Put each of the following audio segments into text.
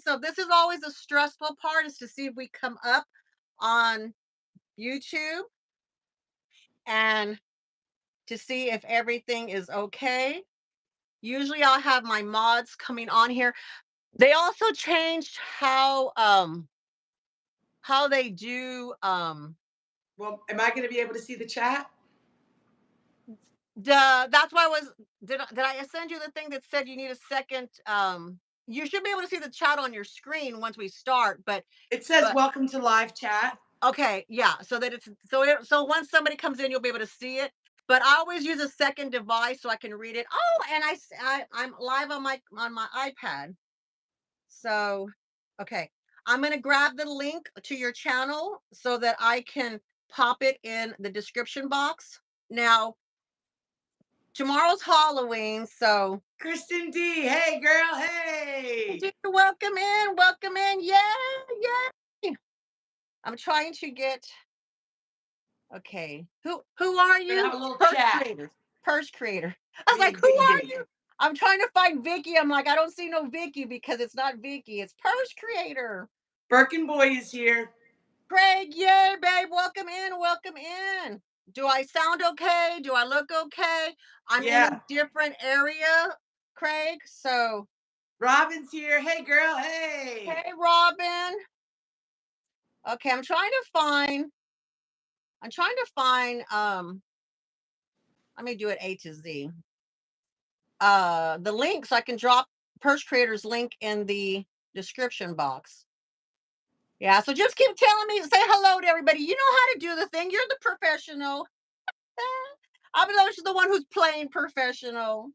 So this is always a stressful part, is to see if we come up on YouTube and to see if everything is okay. Usually I'll have my mods coming on here. They also changed how they do Well, am I going to be able to see the chat? that's why I was did I send you the thing that said you need a second you should be able to see the chat on your screen once we start, It says but welcome to live chat. okay, yeah, so that it's so once somebody comes in, you'll be able to see it. But I always use a second device so I can read it. Oh, and I'm live on my iPad. So, okay, I'm gonna grab the link to your channel so that I can pop it in the description box. Now, tomorrow's Halloween, so Kristen D. Hey, girl. Hey. welcome in, welcome in. Yeah, yeah. I'm trying to get okay. Who are We're going you? to have a little Purse chat. creator. Purse creator. I was Me like, and who are Vicki. you? I'm trying to find Vicky. I'm like, I don't see no Vicky because it's not Vicky. It's Purse creator. Birkin Boy is here. Craig, yay, babe. Welcome in. Welcome in. Do I sound okay? Do I look okay? I'm in a Yeah. different area, Craig. So, Robin's here. Hey, girl. Hey. hey, Robin. Okay, I'm trying to find let me do it A to Z. The link so I can drop Purse Creator's link in the description box. Yeah, so just keep telling me, say hello to everybody. You know how to do the thing. You're the professional. I'm the one who's playing professional.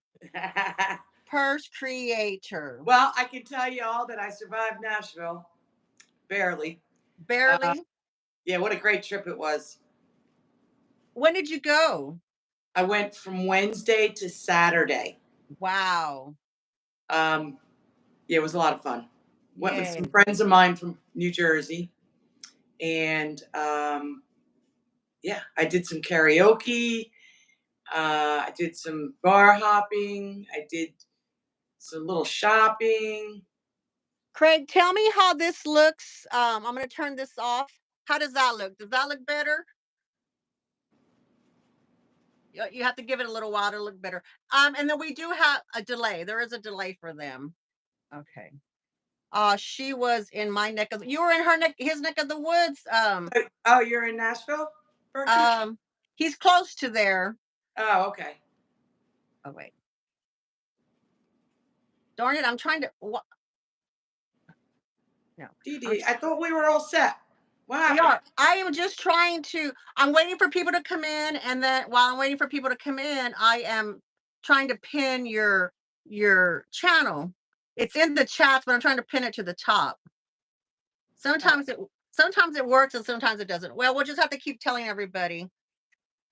Purse Creator. Well, I can tell you all that I survived Nashville. Barely. Uh, Barely. yeah, what a great trip it was. When did you go? I went from Wednesday to Saturday. Wow. Um, yeah, it was a lot of fun. Went with some Yay. friends of mine from New Jersey. And yeah, I did some karaoke. I did some bar hopping. I did some little shopping. Craig, tell me how this looks. I'm going to turn this off. How does that look? Does that look better? You have to give it a little while to look better. And then we do have a delay. There is a delay for them. Okay. She was in my neck of you were in his neck of the woods. Oh, you're in Nashville, Berkeley? Um, he's close to there. Oh, okay. Oh wait, darn it! I'm trying to. What? No, Dee I'm. Dee, I thought we were all set. What We happened? are. I am just trying to. I'm waiting for people to come in, and then while I'm waiting for people to come in, I am trying to pin your channel. It's in the chats, but I'm trying to pin it to the top. Oh, Sometimes it sometimes it works and sometimes it doesn't. Well, we'll just have to keep telling everybody.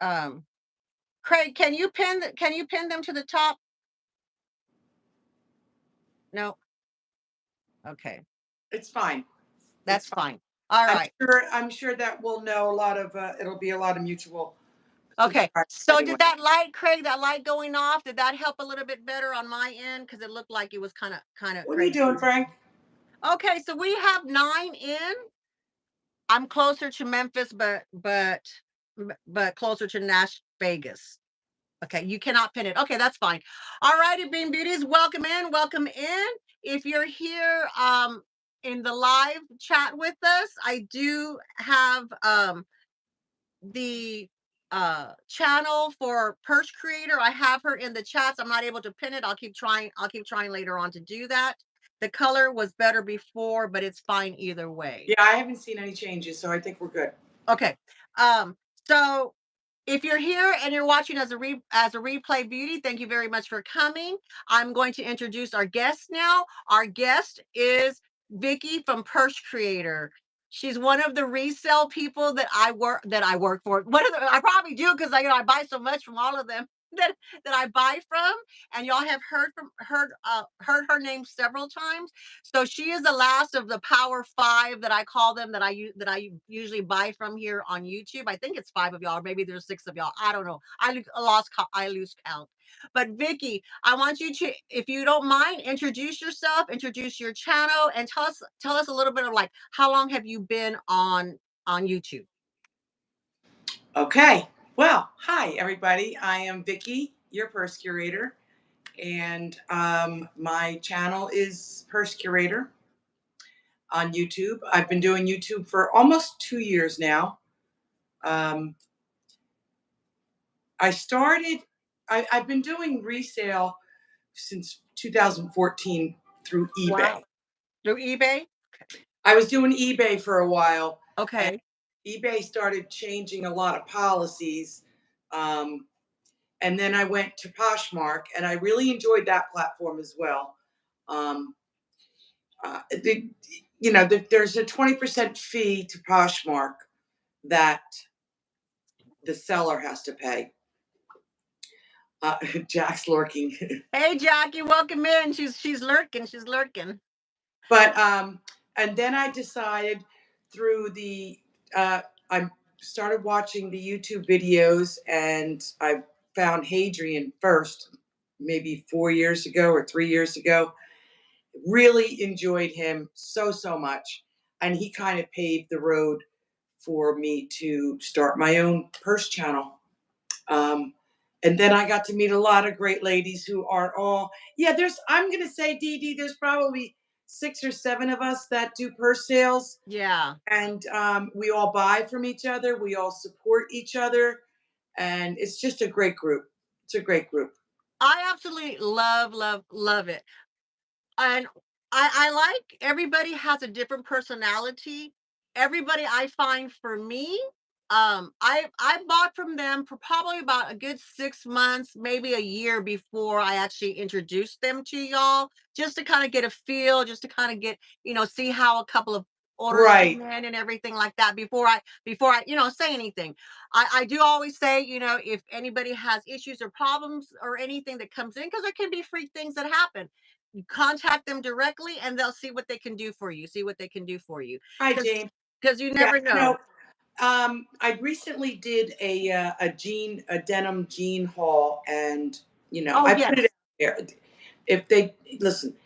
Um, Craig, can you pin them to the top? No. Okay. it's fine. It's That's fine. fine. All right. I'm sure that we'll know a lot of it'll be a lot of mutual Okay. subscribers So anyway. did that light, Craig, that light going off, did that help a little bit better on my end? Because it looked like it was kind of What are you doing, crazy. Frank? Okay, so we have 9 in. I'm closer to Memphis, but closer to Nash Vegas. Okay, you cannot pin it. Okay, that's fine. All righty, Bean Beauties, welcome in, welcome in. If you're here in the live chat with us, I do have the channel for Purse Creator. I have her in the chats. I'm not able to pin it. I'll keep trying later on to do that. The color was better before, but it's fine either way. Yeah, I haven't seen any changes, so I think we're good. Okay. Um, so if you're here and you're watching as a replay beauty, thank you very much for coming. I'm going to introduce our guest now. Our guest is Vicki from Purse Creator. She's one of the resale people that I work for. I probably do because I buy so much from all of them. that that I buy from, and y'all have heard her name several times. So she is the last of the Power Five that I call them, that I usually buy from here on YouTube. I think it's five of y'all, or maybe there's six of y'all. I don't know. I lose count. But Vicky, I want you to, if you don't mind, introduce yourself, introduce your channel, and tell us a little bit of like how long have you been on YouTube? Okay. Well, hi everybody. I am Vicki, your purse curator, and my channel is Purse Curator on YouTube. I've been doing YouTube for almost 2 years now. Um, I started. I've been doing resale since 2014 through Wow. eBay. Through eBay? I was doing eBay for a while, and Okay. eBay started changing a lot of policies. Um, and then I went to Poshmark, and I really enjoyed that platform as well. Um, the, there's a 20% fee to Poshmark that the seller has to pay. Jack's lurking. Hey, Jackie, welcome in. She's lurking. She's lurking. But and then I decided through the I started watching the YouTube videos, and I found Hadrian first, maybe 4 years ago or 3 years ago. Really enjoyed him so much, and he kind of paved the road for me to start my own purse channel. Um, and then I got to meet a lot of great ladies who are all, yeah, I'm going to say, Dee Dee, there's probably 6 or 7 of us that do purse sales. Yeah. And we all buy from each other. We all support each other. And it's just a great group. It's a great group. I absolutely love it. And I like, everybody has a different personality. Everybody, I find, for me, I bought from them for probably about a good 6 months, maybe a year, before I actually introduced them to y'all, just to kind of get a feel, just to kind of get, see how a couple of orders Right. came in and everything like that, before I say anything. I do always say, if anybody has issues or problems or anything that comes in, because there can be freak things that happen, you contact them directly, and they'll see what they can do for you. See what they can do for you. Hi, Because James. you Yeah, never no. know. I recently did a denim jean haul, and Oh, I put it yes. out there. If they listen,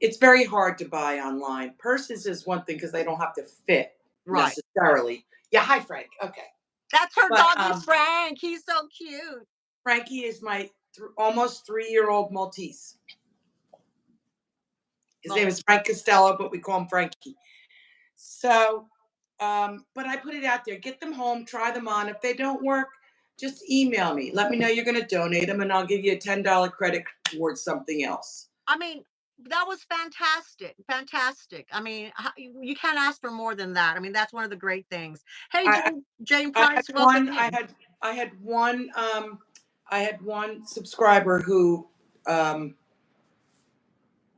it's very hard to buy online. Purses is one thing because they don't have to fit Right. necessarily. Yeah, hi Frank. Okay, That's her but doggy Frank. He's so cute. Frankie is my almost 3-year-old Maltese. His name Well, is Frank Costello, but we call him Frankie. So, but I put it out there. Get them home, try them on. If they don't work, just email me. Let me know you're going to donate them, and I'll give you a $10 credit towards something else. I mean, that was fantastic. Fantastic. I mean, you can't ask for more than that. I mean, that's one of the great things. Hey, I, Jane I had Price, welcome one. in. I had one. I had one subscriber um,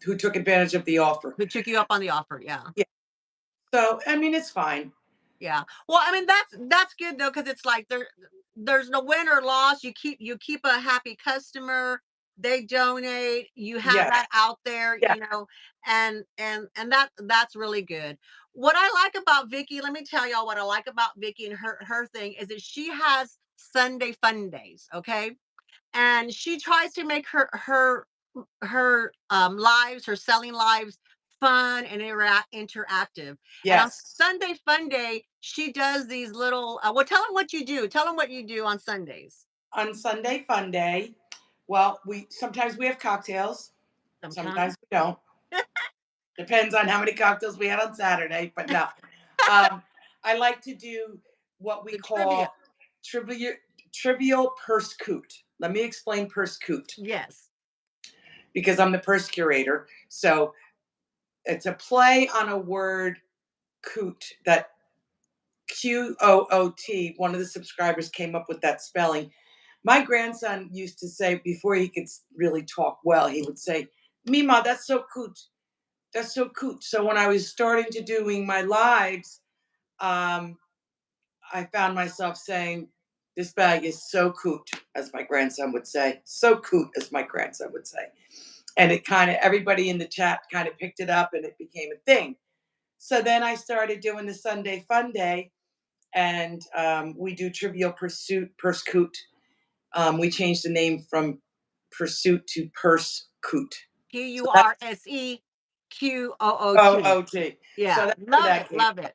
who took advantage of the offer. Who took you up on the offer? Yeah. Yeah. So I mean, it's fine. Yeah. Well, I mean, that's good though, because it's like there's no win or loss. You keep a happy customer. They donate. You have Yes. that out there, Yeah. and that's really good. What I like about Vicky, let me tell y'all what I like about Vicky and her thing is that she has Sunday fun days. Okay, and she tries to make her lives, her selling lives, fun and interactive. And on Yes. Sunday fun day, she does these little well, tell them what you do. Tell them what you do on Sundays. On Sunday Funday, well, we sometimes we have cocktails. Sometimes. Sometimes we don't. Depends on how many cocktails we had on Saturday, but no. I like to do what we The trivia. call trivial trivial purse coot. Let me explain purse coot Yes. because I'm the purse curator. So it's a play on a word coot, that QOOT. One of the subscribers came up with that spelling. My grandson used to say, before he could really talk well, he would say, Mima, that's so coot. That's so coot. So when I was starting to doing my lives, I found myself saying, This bag is so coot, as my grandson would say. So coot, as my grandson would say. And it kind of, everybody in the chat kind of picked it up and it became a thing. So then I started doing the Sunday Funday, and we do Trivial Pursuit, Pursuit. We changed the name from Pursuit to Purse Coot. So that's Pursequoot. OOT. So Yeah, that's where love that it, came. love it.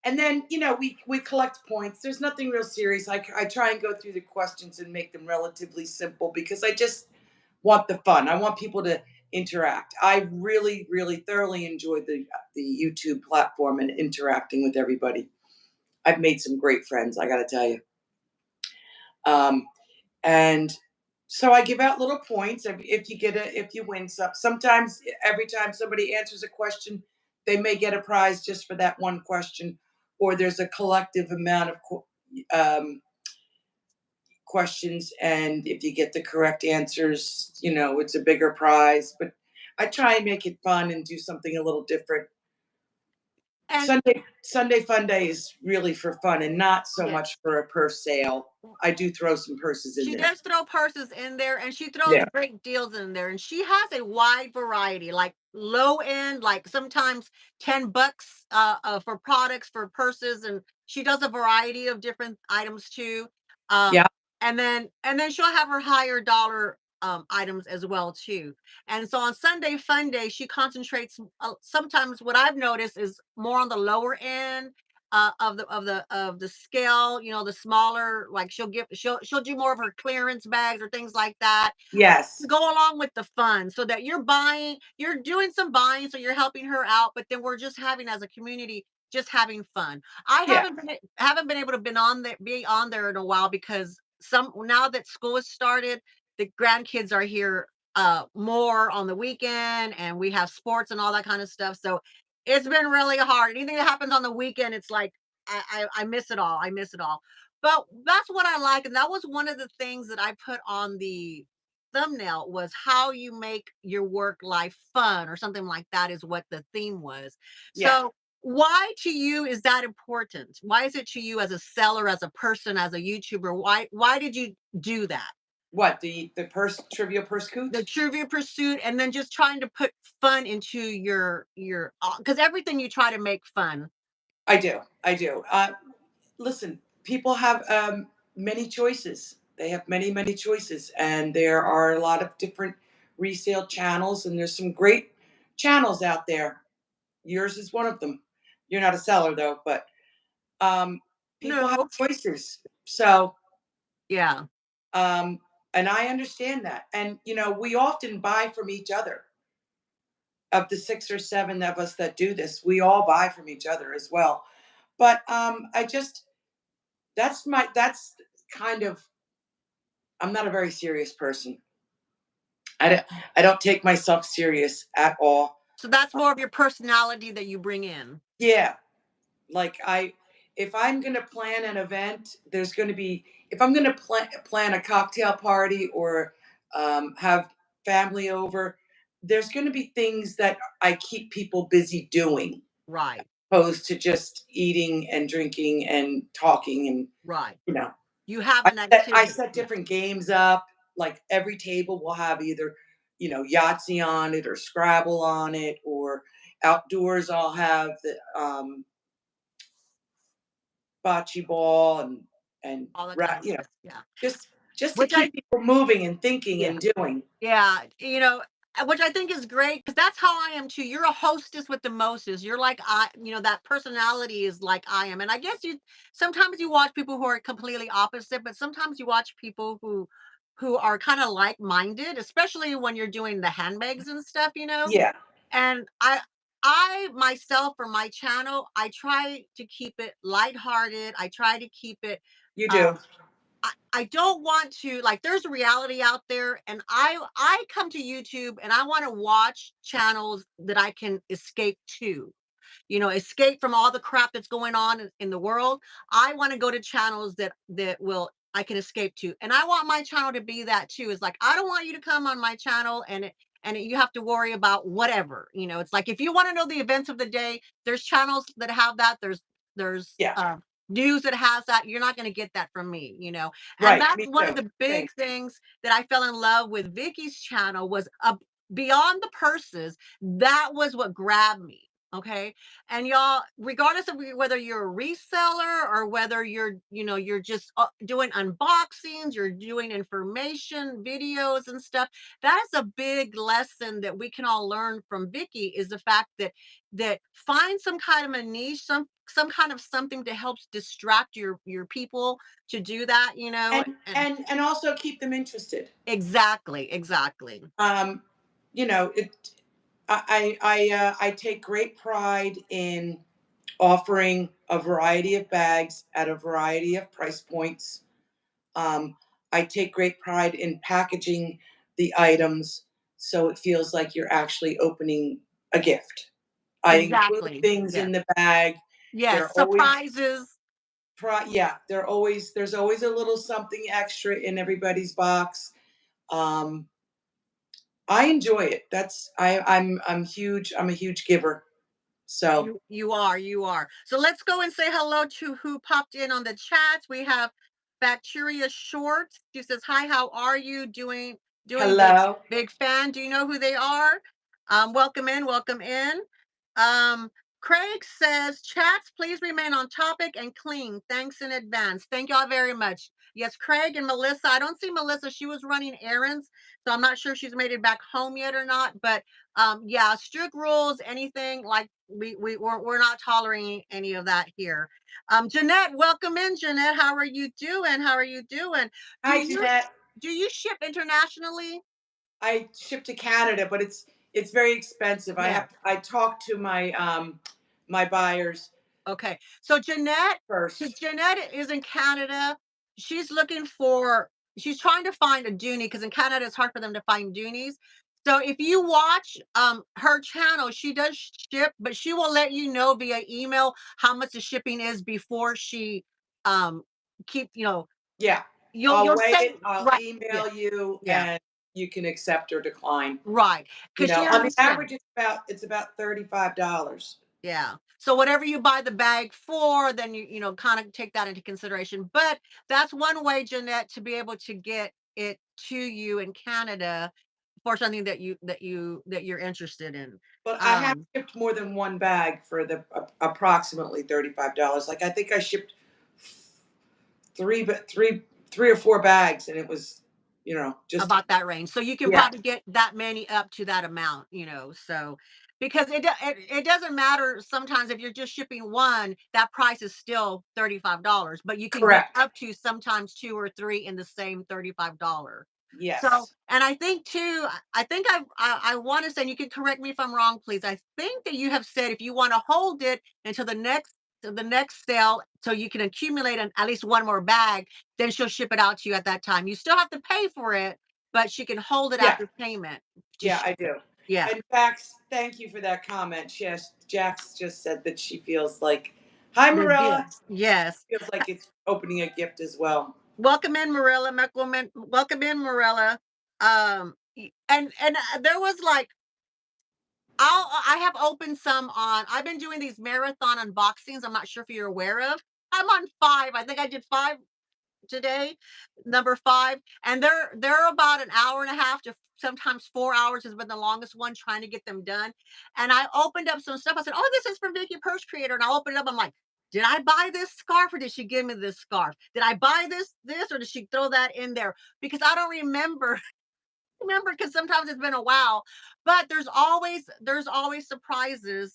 And then, we collect points. There's nothing real serious. I try and go through the questions and make them relatively simple because I just want the fun. I want people to interact. I really, really thoroughly enjoy the YouTube platform and interacting with everybody. I've made some great friends, I got to tell you. Um, and so I give out little points if you win some. Sometimes every time somebody answers a question, they may get a prize just for that one question, or there's a collective amount of questions, and if you get the correct answers, it's a bigger prize. But I try and make it fun and do something a little different. And Sunday Fun Day is really for fun and not so much yes. for a purse sale. I do throw some purses in She there. does throw purses in there, and she throws Yeah. great deals in there, and she has a wide variety, like low end, like sometimes $10 for products for purses, and she does a variety of different items too. Uh, Yeah. and then she'll have her higher dollar items as well too. And so on Sunday Fun Day, she concentrates. Sometimes what I've noticed is more on the lower end of the scale, the smaller, like she'll do more of her clearance bags or things like that Yes. to go along with the fun, so that you're doing some buying, so you're helping her out, but then we're just having, as a community, just having fun. I Yeah. haven't been able to be on there in a while, because some now that school has started, the grandkids are here more on the weekend, and we have sports and all that kind of stuff. So it's been really hard. Anything that happens on the weekend, it's like I miss it all. I miss it all. But that's what I like, and that was one of the things that I put on the thumbnail, was how you make your work life fun, or something like that, is what the theme was. Yeah. So why to you is that important? Why is it to you, as a seller, as a person, as a YouTuber? Why did you do that? What, the purse Trivial The Pursuit? trivia pursuit, and then just trying to put fun into your because everything you try to make fun. I do. I do. Listen, people have many choices. They have many, many choices, and there are a lot of different resale channels, and there's some great channels out there. Yours is one of them. You're not a seller though, but um, people have No. choices. So, Yeah. um, and I understand that. And we often buy from each other. Of the 6 or 7 of us that do this, we all buy from each other as well. But I just that's kind of I'm not a very serious person. I don't take myself serious at all. So that's more of your personality that you bring in. Yeah, like if I'm gonna plan an event, there's gonna be if I'm gonna plan a cocktail party or have family over, there's gonna be things that I keep people busy doing, Right. opposed to just eating and drinking and talking and Right. you know You have I an I activity. set Yeah. different games up. Like every table will have either, Yahtzee on it or Scrabble on it, or outdoors I'll have the bocce ball and All that kind of stuff. Yeah. just to Which I keep people moving and thinking Yeah. and doing. Yeah, which I think is great, because that's how I am too. You're a hostess with the mostest. You're like that personality is like I am. And I guess you sometimes you watch people who are completely opposite, but sometimes you watch people who are kind of like-minded, especially when you're doing the handbags and stuff. Yeah, And I myself, for my channel, I try to keep it lighthearted. I try to keep it you do. um I don't want to, like, there's a reality out there, and I come to YouTube and I want to watch channels that I can escape to. Escape from all the crap that's going on in the world. I want to go to channels that will I can escape to. And I want my channel to be that too. It's like, I don't want you to come on my channel you have to worry about whatever. It's like, if you want to know the events of the day, there's channels that have that. There's Yeah, news that has that, you're not going to get that from me, you know. And Right, that's me one of too. the Same. big things that I fell in love with Vicky's channel was beyond the purses. That was what grabbed me. Okay. And y'all, regardless of whether you're a reseller or whether you're, you know, you're just doing unboxings, you're doing information videos and stuff, that is a big lesson that we can all learn from Vicky, is the fact that find some kind of a niche, some kind of something that helps distract your people to do that, you know. And And also keep them interested. exactly, exactly. Um, you know, I take great pride in offering a variety of bags at a variety of price points. Um, I take great pride in packaging the items so it feels like you're actually opening a gift. I include Exactly. things Yes. in the bag. Yes, They're always surprises. yeah, there's always a little something extra in everybody's box. Um, I enjoy it. I'm a huge giver. So You are. So let's go and say hello to who popped in on the chats. We have Bacteria Shorts. She says, "Hi, how are you doing? Doing big hello. big fan. Do you know who they are? Welcome in, welcome in." Um, Craig says, "Chats, please remain on topic and clean. Thanks in advance." Thank y'all very much. Yes, Craig and Melissa. I don't see Melissa. She was running errands, so I'm not sure if she's made it back home yet or not. But yeah, strict rules, anything like we're not tolerating any of that here. Jeanette, welcome in. Jeanette, how are you doing? How are you doing? Do Hi, you Jeanette. do you ship internationally? I ship to Canada, but it's very expensive. Yeah. I talk to my my buyers Okay. So Jeanette, first. Jeanette is in Canada. She's looking for, she's trying to find a Dooney because in Canada it's hard for them to find Doonies. So if you watch her channel, she does ship, but she will let you know via email how much the shipping is before she um keep, you know, Yeah. you'll I'll weigh say it, I'll right. Yeah. email you, Yeah. and you can accept or decline. Right. You Because she know, on the understands. average, it's about $35. Yeah. So whatever you buy the bag for, then you know kind of take that into consideration. But that's one way, Jeanette, to be able to get it to you in Canada for something that you're interested in. But I have Um, shipped more than one bag for the approximately $35. Like I think I shipped three, but three or four bags, and it was, just about that range. So you can yeah, probably get that many up to that amount, you know. So because it doesn't matter sometimes if you're just shipping one, that price is still $35, but you can get correct. up to sometimes two or three in the same $35. So, Yes, and I think too, I think I want to say, and you can correct me if I'm wrong, please. I think that you have said if you want to hold it until the next sale, so you can accumulate at least one more bag, then she'll ship it out to you at that time. You still have to pay for it, but she can hold it yeah, after payment to yeah, ship I it. do. Yeah. And Jax, thank you for that comment. Jax just said that she feels like, hi, The Marilla. gifts. Yes. Feels like it's opening a gift as well. Welcome in, Marilla. Welcome in, Marilla. And there was like I have opened some on, I've been doing these marathon unboxings. I'm not sure if you're aware of. I'm on 5. I think I did 5 today, number 5, and they're about an hour and a half to sometimes 4 hours has been the longest one trying to get them done. And I opened up some stuff. I said, "Oh, this is from Vicki Purse Creator." And I opened it up. I'm like, "Did I buy this scarf or did she give me this scarf? Did I buy this or did she throw that in there?" Because I don't remember because sometimes it's been a while, but there's always surprises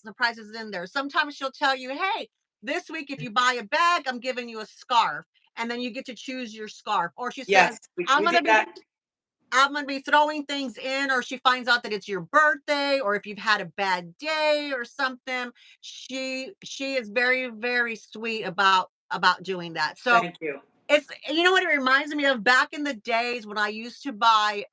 in there. Sometimes she'll tell you, "Hey, this week if you buy a bag, I'm giving you a scarf," and then you get to choose your scarf. Or she says, Yes, we, i'm we gonna did be that. I'm gonna be throwing things in, or she finds out that it's your birthday, or if you've had a bad day or something. She is very, very sweet about doing that. So Thank you. it's, you know what it reminds me of? Back in the days when I used to buy,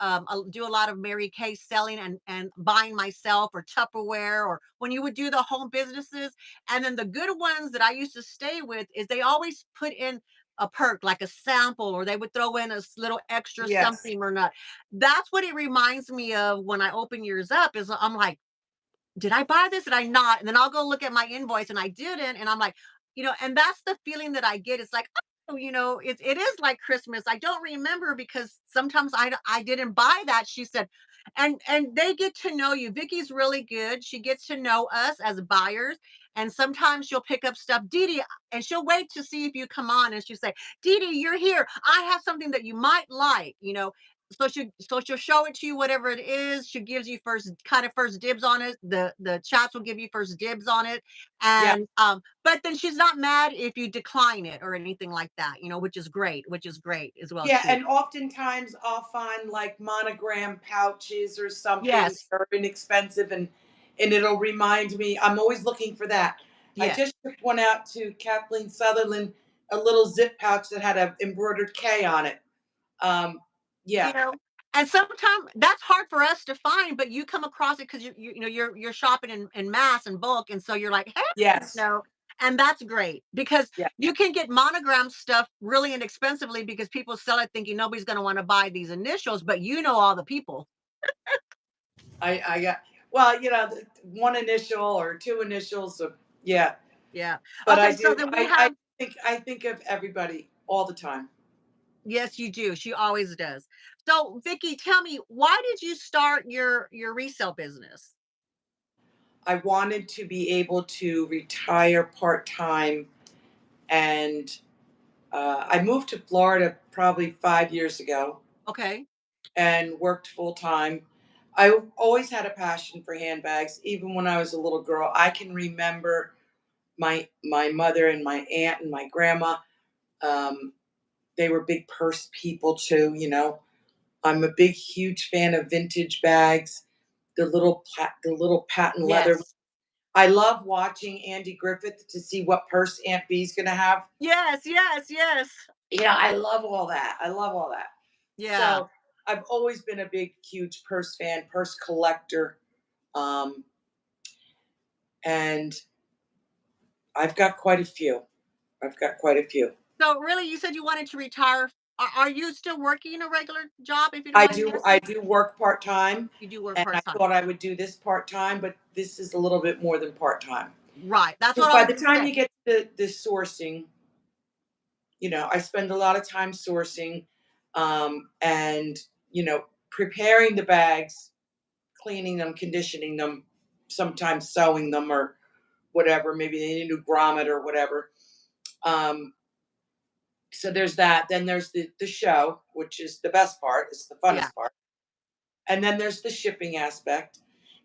do a lot of Mary Kay selling and buying myself, or Tupperware, or when you would do the home businesses. And then the good ones that I used to stay with is they always put in a perk, like a sample, or they would throw in a little extra Yes, something or not. That's what it reminds me of when I open yours up. Is I'm like, did I buy this? Did I not? And then I'll go look at my invoice and I didn't. And I'm like, and that's the feeling that I get. It's like, oh, it is like Christmas. I don't remember because sometimes I didn't buy that. She said, and they get to know you. Vicky's really good. She gets to know us as buyers. And sometimes she'll pick up stuff, Dee Dee, and she'll wait to see if you come on, and she'll say, Dee Dee, you're here. I have something that you might like. So she'll show it to you, whatever it is. She gives you first dibs on it. The chats will give you first dibs on it. Yeah. And but then she's not mad if you decline it or anything like that, which is great as well Yeah, too. and oftentimes I'll find like monogram pouches or something Yes, that are inexpensive, and it'll remind me. I'm always looking for that. I yes. just shipped one out to Kathleen Sutherland, a little zip pouch that had a embroidered K on it. Um, You yeah, know, and sometimes that's hard for us to find, but you come across it because you're shopping in mass and bulk, and so you're like, hey, yes, no, and that's great because yeah. you can get monogram stuff really inexpensively because people sell it thinking nobody's going to want to buy these initials, but all the people. I got well, one initial or two initials. So yeah, Yeah. but I Okay, so do. then we I have. think of everybody all the time. Yes, you do. She always does. So, Vicky, tell me, why did you start your resale business? I wanted to be able to retire part time, and I moved to Florida probably 5 years ago Okay. and worked full time. I always had a passion for handbags, even when I was a little girl. I can remember my mother and my aunt and my grandma. Um, they were big purse people too. I'm a big, huge fan of vintage bags, the little patent leather. Yes. I love watching Andy Griffith to see what purse Aunt B's gonna have. Yes, yes, yes. I love all that. I love all that. Yeah. So I've always been a big, huge purse fan, purse collector, um, and I've got quite a few. I've got quite a few. So really, you said you wanted to retire. Are you still working a regular job, if you don't I mind me do. I asking? do work part time, You do work and I part-time. thought I would do this part time, but this is a little bit more than part time. Right. That's Because what I by was the gonna time say. you get to the sourcing, I spend a lot of time sourcing, and preparing the bags, cleaning them, conditioning them, sometimes sewing them or whatever. Maybe they need a new grommet or whatever. Um, so there's that. Then there's the show, which is the best part. It's the Yeah, funnest part. And then there's the shipping aspect.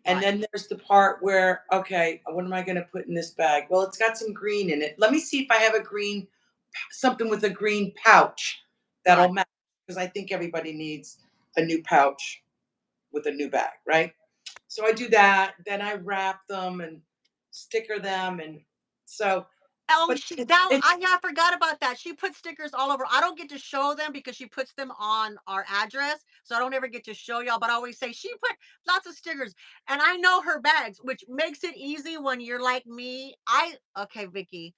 And right. then there's the part where, okay, what am I going to put in this bag? Well, it's got some green in it. Let me see if I have something with a green pouch Right. that'll match, because I think everybody needs a new pouch with a new bag, right? So I do that. Then I wrap them and sticker them, and so, Oh, but she it's that it's I forgot about that. She puts stickers all over. I don't get to show them because she puts them on our address, so I don't ever get to show y'all. But I always say she put lots of stickers, and I know her bags, which makes it easy when you're like me. Okay, Vicky.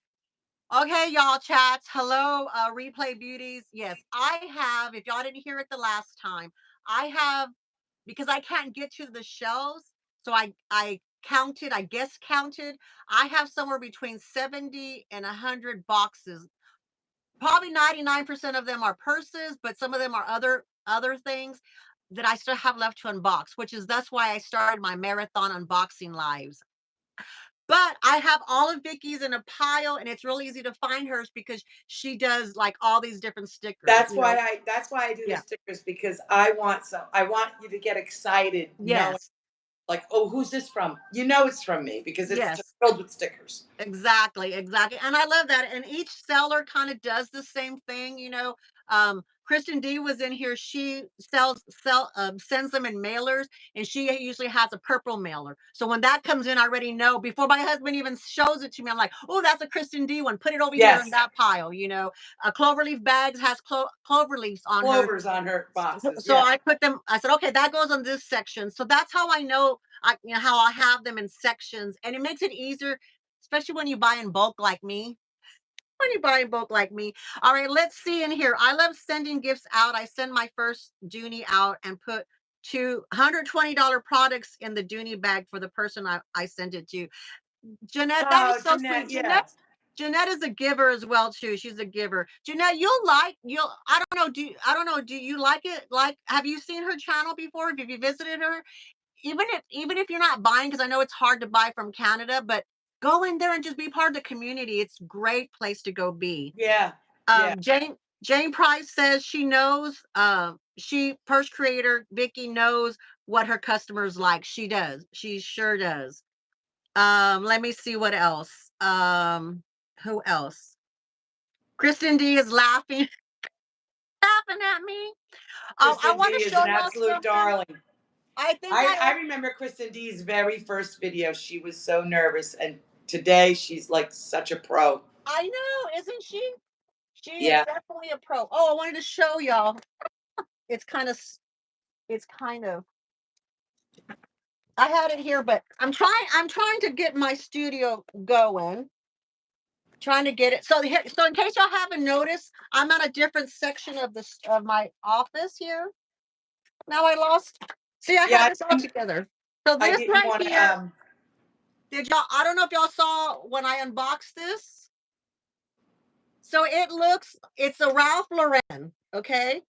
Okay, y'all chats. Hello, replay beauties. Yes, I have. If y'all didn't hear it the last time, I have, because I can't get to the shelves. So I counted, I guess counted. I have somewhere between 70 and 100 boxes. Probably 99% of them are purses, but some of them are other things that I still have left to unbox, which is that's why I started my marathon unboxing lives. But I have all of Vicky's in a pile, and it's really easy to find hers because she does like all these different stickers, that's why I do the Yeah. stickers, because I want you to get excited knowing, Yes. like, oh, who's this from? It's from me because it's Yes. filled with stickers. Exactly, exactly. And I love that. And each seller kind of does the same thing. Kristen D was in here. She sends them in mailers, and she usually has a purple mailer. So when that comes in, I already know before my husband even shows it to me. I'm like, oh, that's a Kristen D one. Put it over here in Yes, that pile. Cloverleaf bags has cloverleafs on her. clovers on her boxes. So Yeah, I put them. I said, okay, that goes on this section. So that's how I know. How I have them in sections, and it makes it easier, especially when you buy in bulk like me. When you buy in bulk like me. All right, let's see in here. I love sending gifts out. I send my first Dooney out and put $220 products in the Dooney bag for the person I send it to. Jeanette, that is oh, so sweet. Jeanette, Jeanette, yeah. Jeanette is a giver as well too. She's a giver. Jeanette, you'll I don't know, do you like it? Like, have you seen her channel before? Have you visited her? Even if you're not buying, because I know it's hard to buy from Canada, but go in there and just be part of the community. It's a great place to go be. Yeah, yeah. Jane Price says she knows, she purse creator Vicki knows what her customers like. She does. She sure does. Let me see what else. Who else? Kristen D is laughing, laughing at me. I Kristen D want to is show an y'all absolute something. darling. I think I remember Kristen D's very first video. She was so nervous, and today she's like such a pro. I know, isn't she? She is Yeah, definitely a pro. Oh, I wanted to show y'all. It's kind of, it's kind of. I had it here, but I'm trying to get my studio going. Trying to get it. So here, so in case y'all haven't noticed, I'm at a different section of this of my office here. Now I lost. See, I yeah. had this all together. So I this didn't right want to. here, did y'all? I don't know if y'all saw when I unboxed this. So it's a Ralph Lauren. Okay,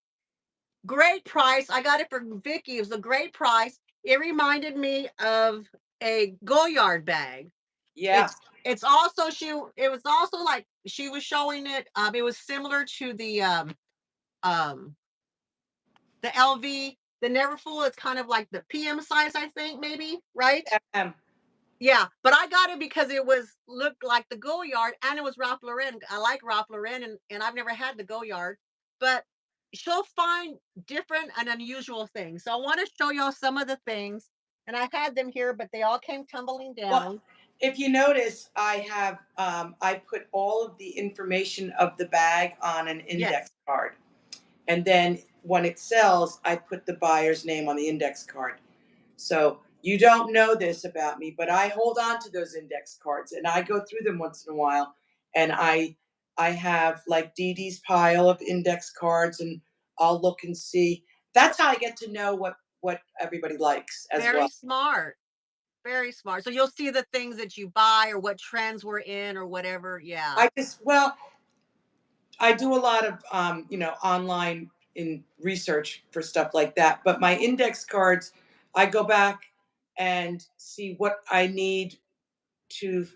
great price. I got it for Vicki. It was a great price. It reminded me of a Goyard bag. Yeah, It's also it was also like she was showing it. It was similar to um the LV, the Neverfull. It's kind of like the PM size, I think, maybe, right? um, Yeah, but I got it because it was looked like the Goyard and it was Ralph Lauren. I like Ralph Lauren, and I've never had the Goyard, but she'll find different and unusual things. So I want to show y'all some of the things, and I had them here, but they all came tumbling well, down. if you notice, I put all of the information of the bag on an index Yes, card, and then when it sells, I put the buyer's name on the index card. So you don't know this about me, but I hold on to those index cards and I go through them once in a while. And I have like Dee Dee's pile of index cards, and I'll look and see. That's how I get to know what everybody likes as very well. smart. Very smart. So you'll see the things that you buy or what trends we're in or whatever. Yeah. I do a lot of online in research for stuff like that. But my index cards, I go back and see what I need to,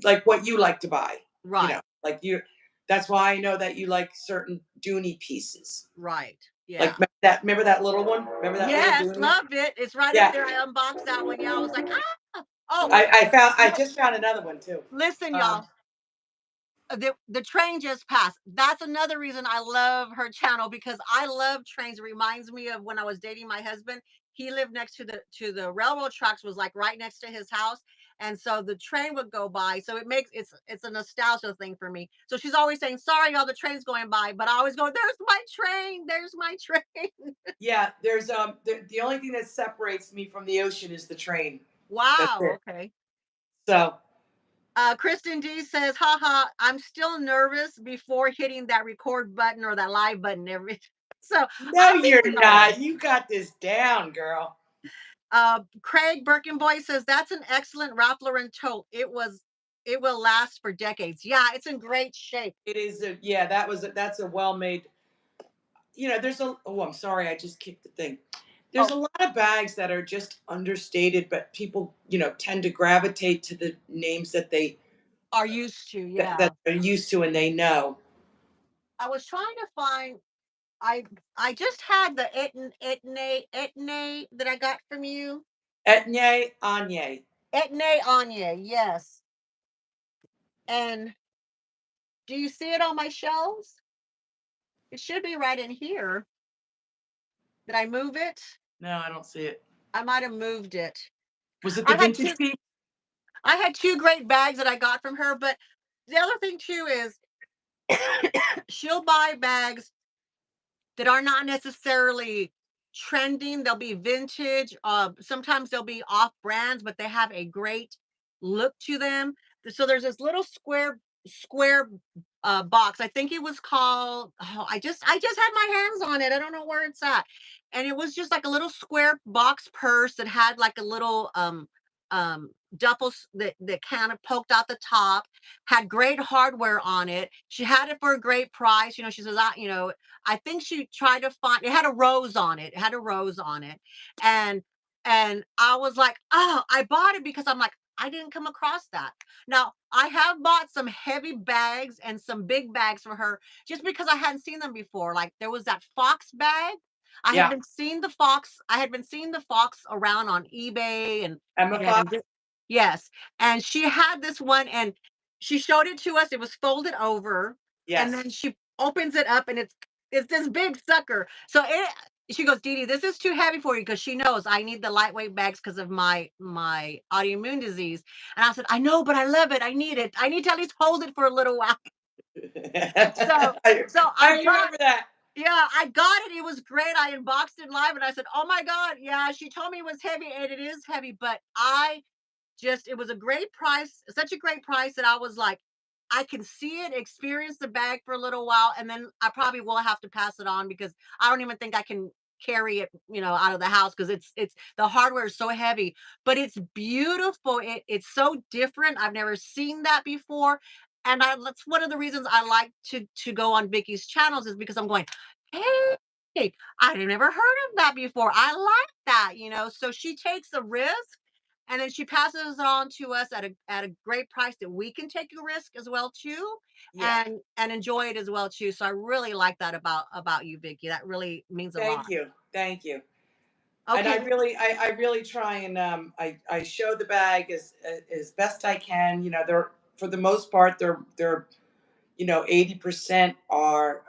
like what you like to buy, Right. like you. That's why I know that you like certain Dooney pieces. Right. Like Yeah. remember that little one? Remember that little Yes, Dooney? loved it. It's right up Yeah. there. I unboxed that one. Yeah, I was like, ah. Oh, I li- just found another one too. listen, Um, y'all. The train just passed. That's another reason I love her channel, because I love trains. It reminds me of when I was dating my husband. He lived next to the railroad tracks, was like right next to his house, and so the train would go by. So it's a nostalgia thing for me. So she's always saying, "Sorry, y'all, the train's going by," but I always go, "There's my train. There's my train." yeah, there's the only thing that separates me from the ocean is the train. That's Wow. it. Okay. So Kristen D says, haha, I'm still nervous before hitting that record button or that live button every so no, I leave you're it alone. not. You got this down, girl. Craig Birkenboy says that's an excellent Ralph Lauren tote. It will last for decades. Yeah, it's in great shape. It is a yeah. That's a well made. There's a. Oh, I'm sorry. I just kicked the thing. There's Oh, a lot of bags that are just understated, but people, tend to gravitate to the names are used to, that yeah. they're used to and they know. I was trying to find I I just had the Etne that I got from you. Etnier, Anye. Etne Anya, yes. And do you see it on my shelves? It should be right in here. Did I move it? No, I don't see it. I might have moved it. Was it the I had vintage two piece? I had two great bags that I got from her, but the other thing too is she'll buy bags that are not necessarily trending. They'll be vintage. Sometimes they'll be off brands, but they have a great look to them. So there's this little square box. I think it was called. Oh, I just had my hands on it. I don't know where it's at, and it was just like a little square box purse that had like a little the kind of poked out the top, had great hardware on it. She had it for a great price. She says, I think she tried to find it had a rose on it. It had a rose on it. And I was like, oh, I bought it because I'm like, I didn't come across that. Now, I have bought some heavy bags and some big bags for her just because I hadn't seen them before. Like there was that fox bag. Yeah. I had been seeing the fox around on eBay Emma and Fox. yes. And she had this one and she showed it to us. It was folded over and Yes. then she opens it up and it's this big sucker. So she goes, Dee Dee, this is too heavy for you because she knows I need the lightweight bags because of my autoimmune disease. And I said, I know, but I love it. I need it. I need to at least hold it for a little while. So I, so I I got remember that. yeah, I got it. It was great. I unboxed it live and I said, oh my God, yeah, she told me it was heavy and it is heavy, but it was a great price, such a great price that I was like, I can see it, experience the bag for a little while, and then I probably will have to pass it on because I don't even think I can carry it, out of the house because it's the hardware is so heavy, but it's beautiful. It's so different. I've never seen that before. And that's one of the reasons I like to go on Vicky's channels is because I'm going, hey, I've never heard of that before. I like that. So she takes a risk and then she passes it on to us at a great price that we can take a risk as well too, Yeah. and enjoy it as well too. So I really like that about you, Vicky. That really means a Thank lot. you. Thank you. And Okay, I really try and I show the bag as best I can. They're for the most part they're 80% are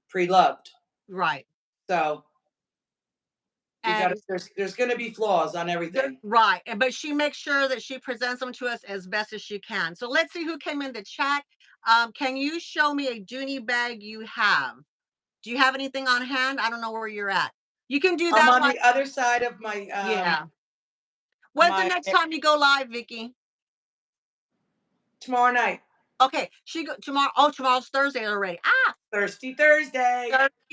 pre-loved. right. So you got to And there's going to be flaws on the everything. right, but she makes sure that she presents them to us as best as she can. So let's see who came in the chat. Can you show me a Dooney bag you have? Do you have anything on hand? I don't know where you're at. You can do I'm that on one. the other side of my Yeah. When's the my next time you go live, Vicky? tomorrow night. Okay, tomorrow. Oh, tomorrow's Thursday already. Ah, Thirsty Thursday.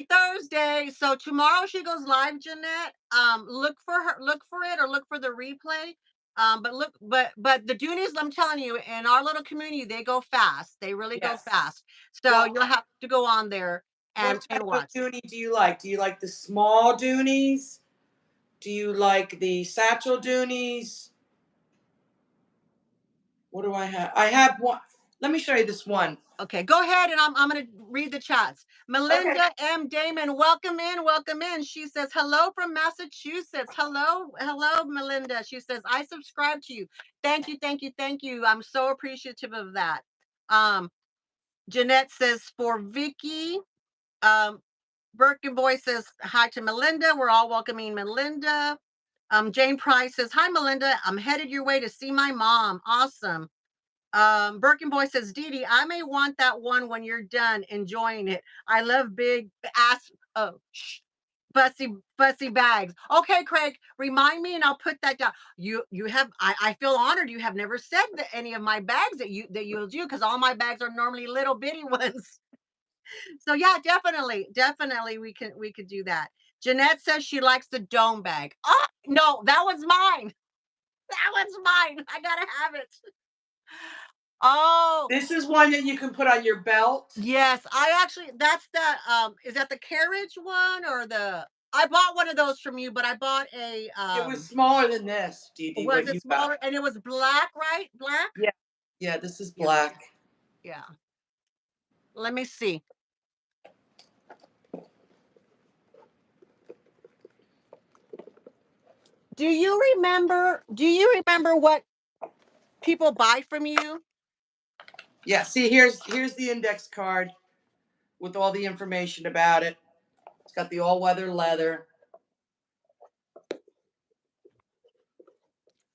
Thursday. So tomorrow she goes live, Jeanette. Look for it, or look for the replay. But the Doonies, I'm telling you, in our little community, they go fast. They really go Yes. fast. So Well, you'll have to go on there and what type of watch. dooney do you like? Do you like the small doonies? Do you like the satchel doonies? What do I have? I have one. Let me show you this one. Okay, go ahead, and I'm gonna read the chats. Okay. Melinda M. Damon, welcome in, welcome in. She says hello from Massachusetts. Hello, Melinda. She says I subscribe to you. Thank you, thank you, thank you. I'm so appreciative of that. Um, Jeanette says for Vicky. Um, Boy says hi to Melinda. We're all welcoming Melinda. Jane Price says hi, Melinda. I'm headed your way to see my mom. Awesome. Boy says, Dee Dee, I may want that one when you're done enjoying it. I love big ass, fussy bags. Okay, Craig, remind me and I'll put that down. I feel honored. You have never said that any of my bags that you'll do because all my bags are normally little bitty ones. So yeah, definitely we could do that. Jeanette says she likes the dome bag. Oh no, that one's mine. That one's mine. I gotta have it. Oh, This is one that you can put on your belt. yes, I actually that's the is that the carriage one or I bought one of those from you, but I bought a It was smaller than this, Dee Dee, was what it you got. smaller and it was black, right? Black? Yeah. Yeah, this is Yeah. black. Yeah. Let me see. Do you remember what people buy from you? Yeah, see here's the index card with all the information about it. It's got the all-weather leather.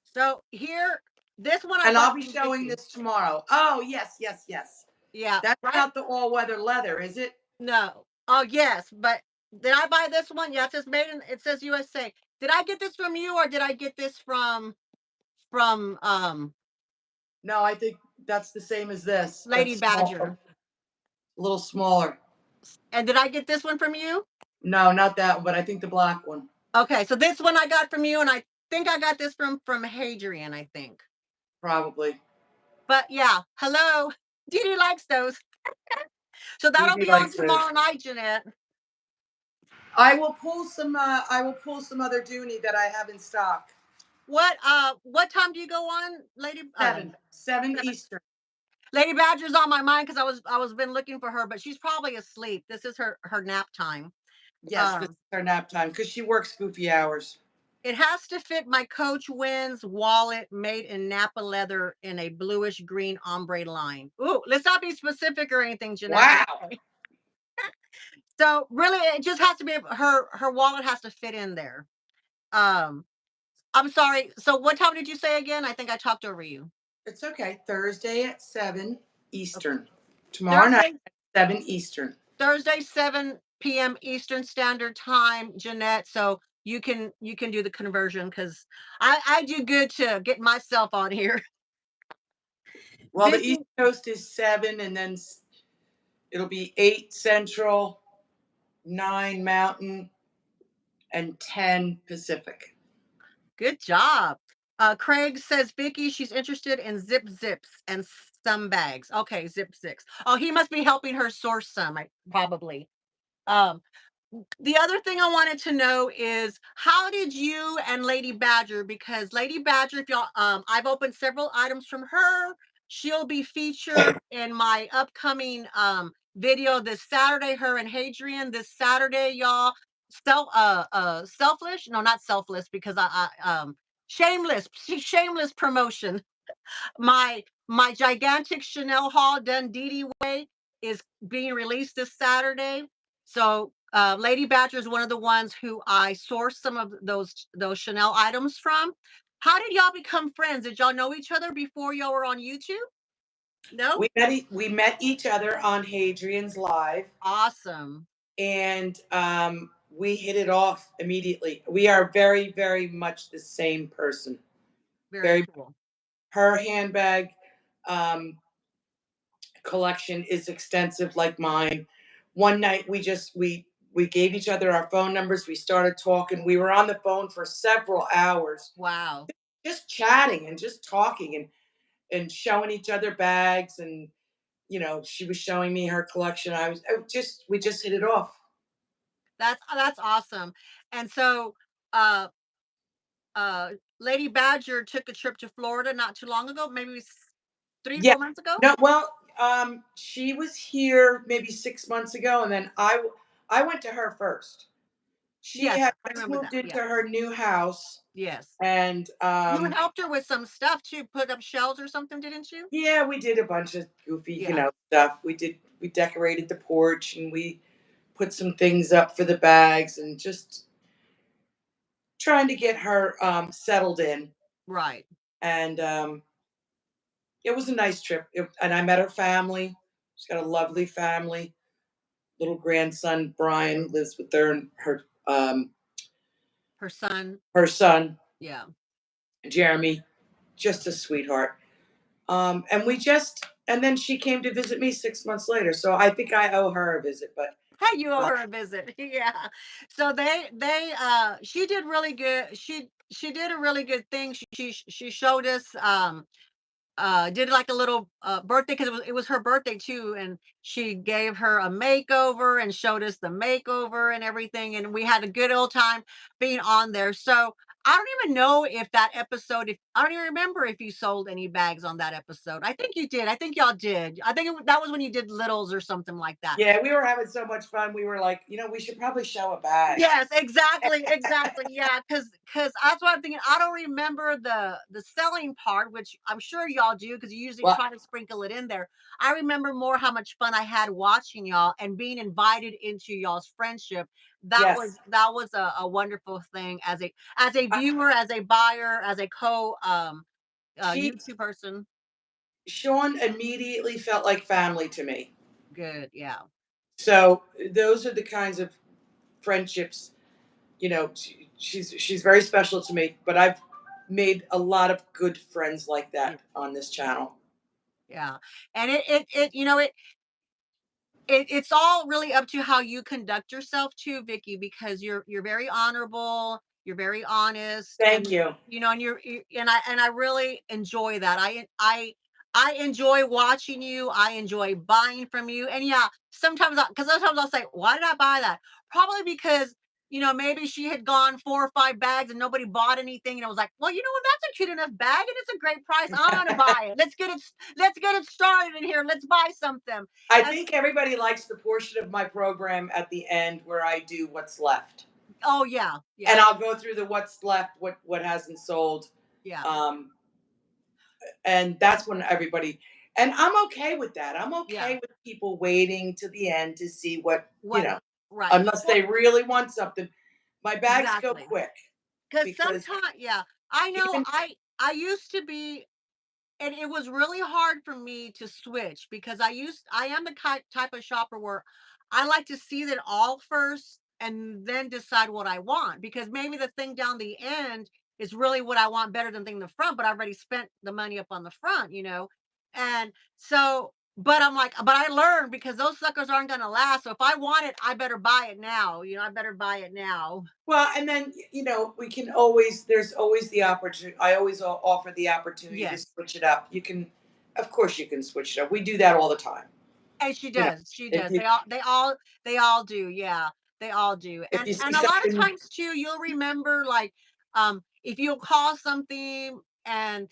So here, this one I And I'll bought be from showing Vicky. this tomorrow. Oh, yes, yes, yes. Yeah, That's right? not the all-weather leather, is it? No. Oh yes, but did I buy this one? Yeah, it says USA. Did I get this from you or did I get this from No, I think that's the same as this. Lady That's small, Badger? a little smaller. And did I get this one from you? No, not that one, but I think the black one. Okay, so this one I got from you, and think I got this from Hadrian, I think. Probably. But yeah, hello. Dee Dee likes those. So Dee that'll Dee be on likes those. tomorrow night, Jeanette. I will pull some other Dooney that I have in stock. What time do you go on, Lady 7 7? Eastern. Lady Badger's on my mind because I was been looking for her, but she's probably asleep. This is her nap time. Yes, this is Um, her nap time because she works goofy hours. it has to fit my Coach Wins wallet made in Napa leather in a bluish green ombre line. Ooh, let's not be specific or anything, Jeanette. Wow. Okay. So really, it just has to be her wallet has to fit in there. Um, I'm sorry. So what time did you say again? I think I talked over you. It's okay. Thursday at 7 Okay. Eastern. Tomorrow night Thursday, at 7 Eastern. Thursday, 7 p.m. Eastern Standard Time, Jeanette. So you can do the conversion because I do good to get myself on here. Well, the East Vicky, Coast is 7, and then it'll be 8 Central, 9 Mountain, and 10 Pacific. good job. Craig says Vicky, she's interested in zips and some bags. Okay, zip six. Oh, he must be helping her source some, probably. Um, the other thing I wanted to know is how did you and Lady Badger, because Lady Badger, if y'all, I've opened several items from her. She'll be featured in my upcoming video this Saturday. Her and Hadrian this Saturday, y'all. Selfless? No, not selfless because shameless, shameless promotion. My gigantic Chanel haul done Dee Dee way is being released this Saturday. So Lady Badger is one of the ones who I sourced some of those Chanel items from. How did y'all become friends? Did y'all know each other before y'all were on YouTube? No? We met each other on Hadrian's Live, Awesome. and we hit it off immediately. We are very, very much the same person. Very Very. cool. Her handbag um, collection is extensive, like mine. One night we gave each other our phone numbers. We started talking. We were on the phone for several hours, Wow. just chatting and just talking and showing each other bags. And she was showing me her collection. We just hit it off. That's awesome. And so uh uh Lady Badger took a trip to Florida not too long ago, maybe three, Yeah. 4 months ago. No, well, she was here maybe 6 months ago, and then I went to her first. She Yes, had I just remember moved that. into Yeah. her new house, Yes. and You helped her with some stuff too, put up shelves or something, didn't you? yeah, we did a bunch of goofy, Yeah. stuff. We decorated the porch, and we put some things up for the bags, and just trying to get her settled in. Right. And it was a nice trip. And I met her family. She's got a lovely family. Little grandson Brian lives with her, and Her son. her son Yeah. Jeremy, just a sweetheart. And then she came to visit me 6 months later. So I think I owe her a visit. But Hey, you owe uh, her a visit. Yeah. So she did really good. She did a really good thing. She showed us did like a little birthday because it was her birthday too, and she gave her a makeover and showed us the makeover and everything, and we had a good old time being on there. So I don't even know if that episode, if I don't even remember if you sold any bags on that episode. I think you did. I think y'all did. I think that was when you did littles or something like that. yeah, we were having so much fun. We were like, we should probably show a bag. Yes, exactly, exactly. Yeah, because that's what I'm thinking. I don't remember the selling part, which I'm sure y'all do because you usually Well, try to sprinkle it in there. I remember more how much fun I had watching y'all and being invited into y'all's friendship. yes. That was a wonderful thing as a I, viewer, as a buyer, as a she YouTube person. Sean immediately felt like family to me. Good, yeah, So those are the kinds of friendships. She's very special to me. But I've made a lot of good friends like yeah, that on this channel. yeah. And it's all really up to how you conduct yourself too, Vicky, because you're very honorable. You're very honest, Thank and you. and and I really enjoy that. I enjoy watching you. I enjoy buying from you. And yeah, because sometimes I'll say, why did I buy that? Probably because maybe she had gone 4 or 5 bags and nobody bought anything, and I was like, well, you know what? That's a cute enough bag, and it's a great price. I'm gonna buy it. Let's get it started in here. Let's buy something. I And think everybody likes the portion of my program at the end where I do what's left. oh yeah, And yeah, I'll go through the what's left, what hasn't sold. yeah, Um, and that's when everybody, and I'm okay with that. I'm yeah. okay with people waiting to the end to see what, What? Right. unless Well, they really want something. My bags go exactly. quick Because because sometimes, yeah, I know. even I used to be. And it was really hard for me to switch because I am the type of shopper where I like to see that all first and then decide what I want, because maybe the thing down the end is really what I want better than the thing in the front, but I've already spent the money up on the front. And so, but I'm like, but I learned because those suckers aren't going to last. So if I want it, I better buy it now. I better buy it now. well, and then we can always. There's always the opportunity. I always offer the opportunity to Yes. switch it up. You can, of course, you can switch it up. We do that all the time. And she You know, does, she if does. you They all do, yeah, they all do. if And you see and a lot of something, times too, you'll remember, like, if you'll call something and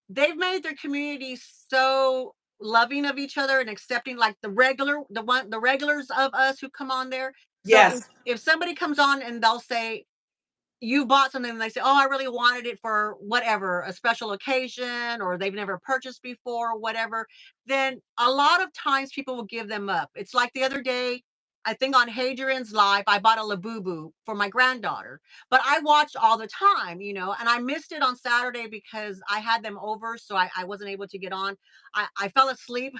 they've made their community so loving of each other and accepting, like the regulars of us who come on there. So if yes, if somebody comes on and they'll say, you bought something and they say, "Oh, I really wanted it for whatever, a special occasion," or they've never purchased before, or whatever, then a lot of times people will give them up. It's like the other day, I think on Hadrian's Live, I bought a Labubu for my granddaughter, but I watched all the time, and I missed it on Saturday because I had them over, so I wasn't able to get on. I fell asleep.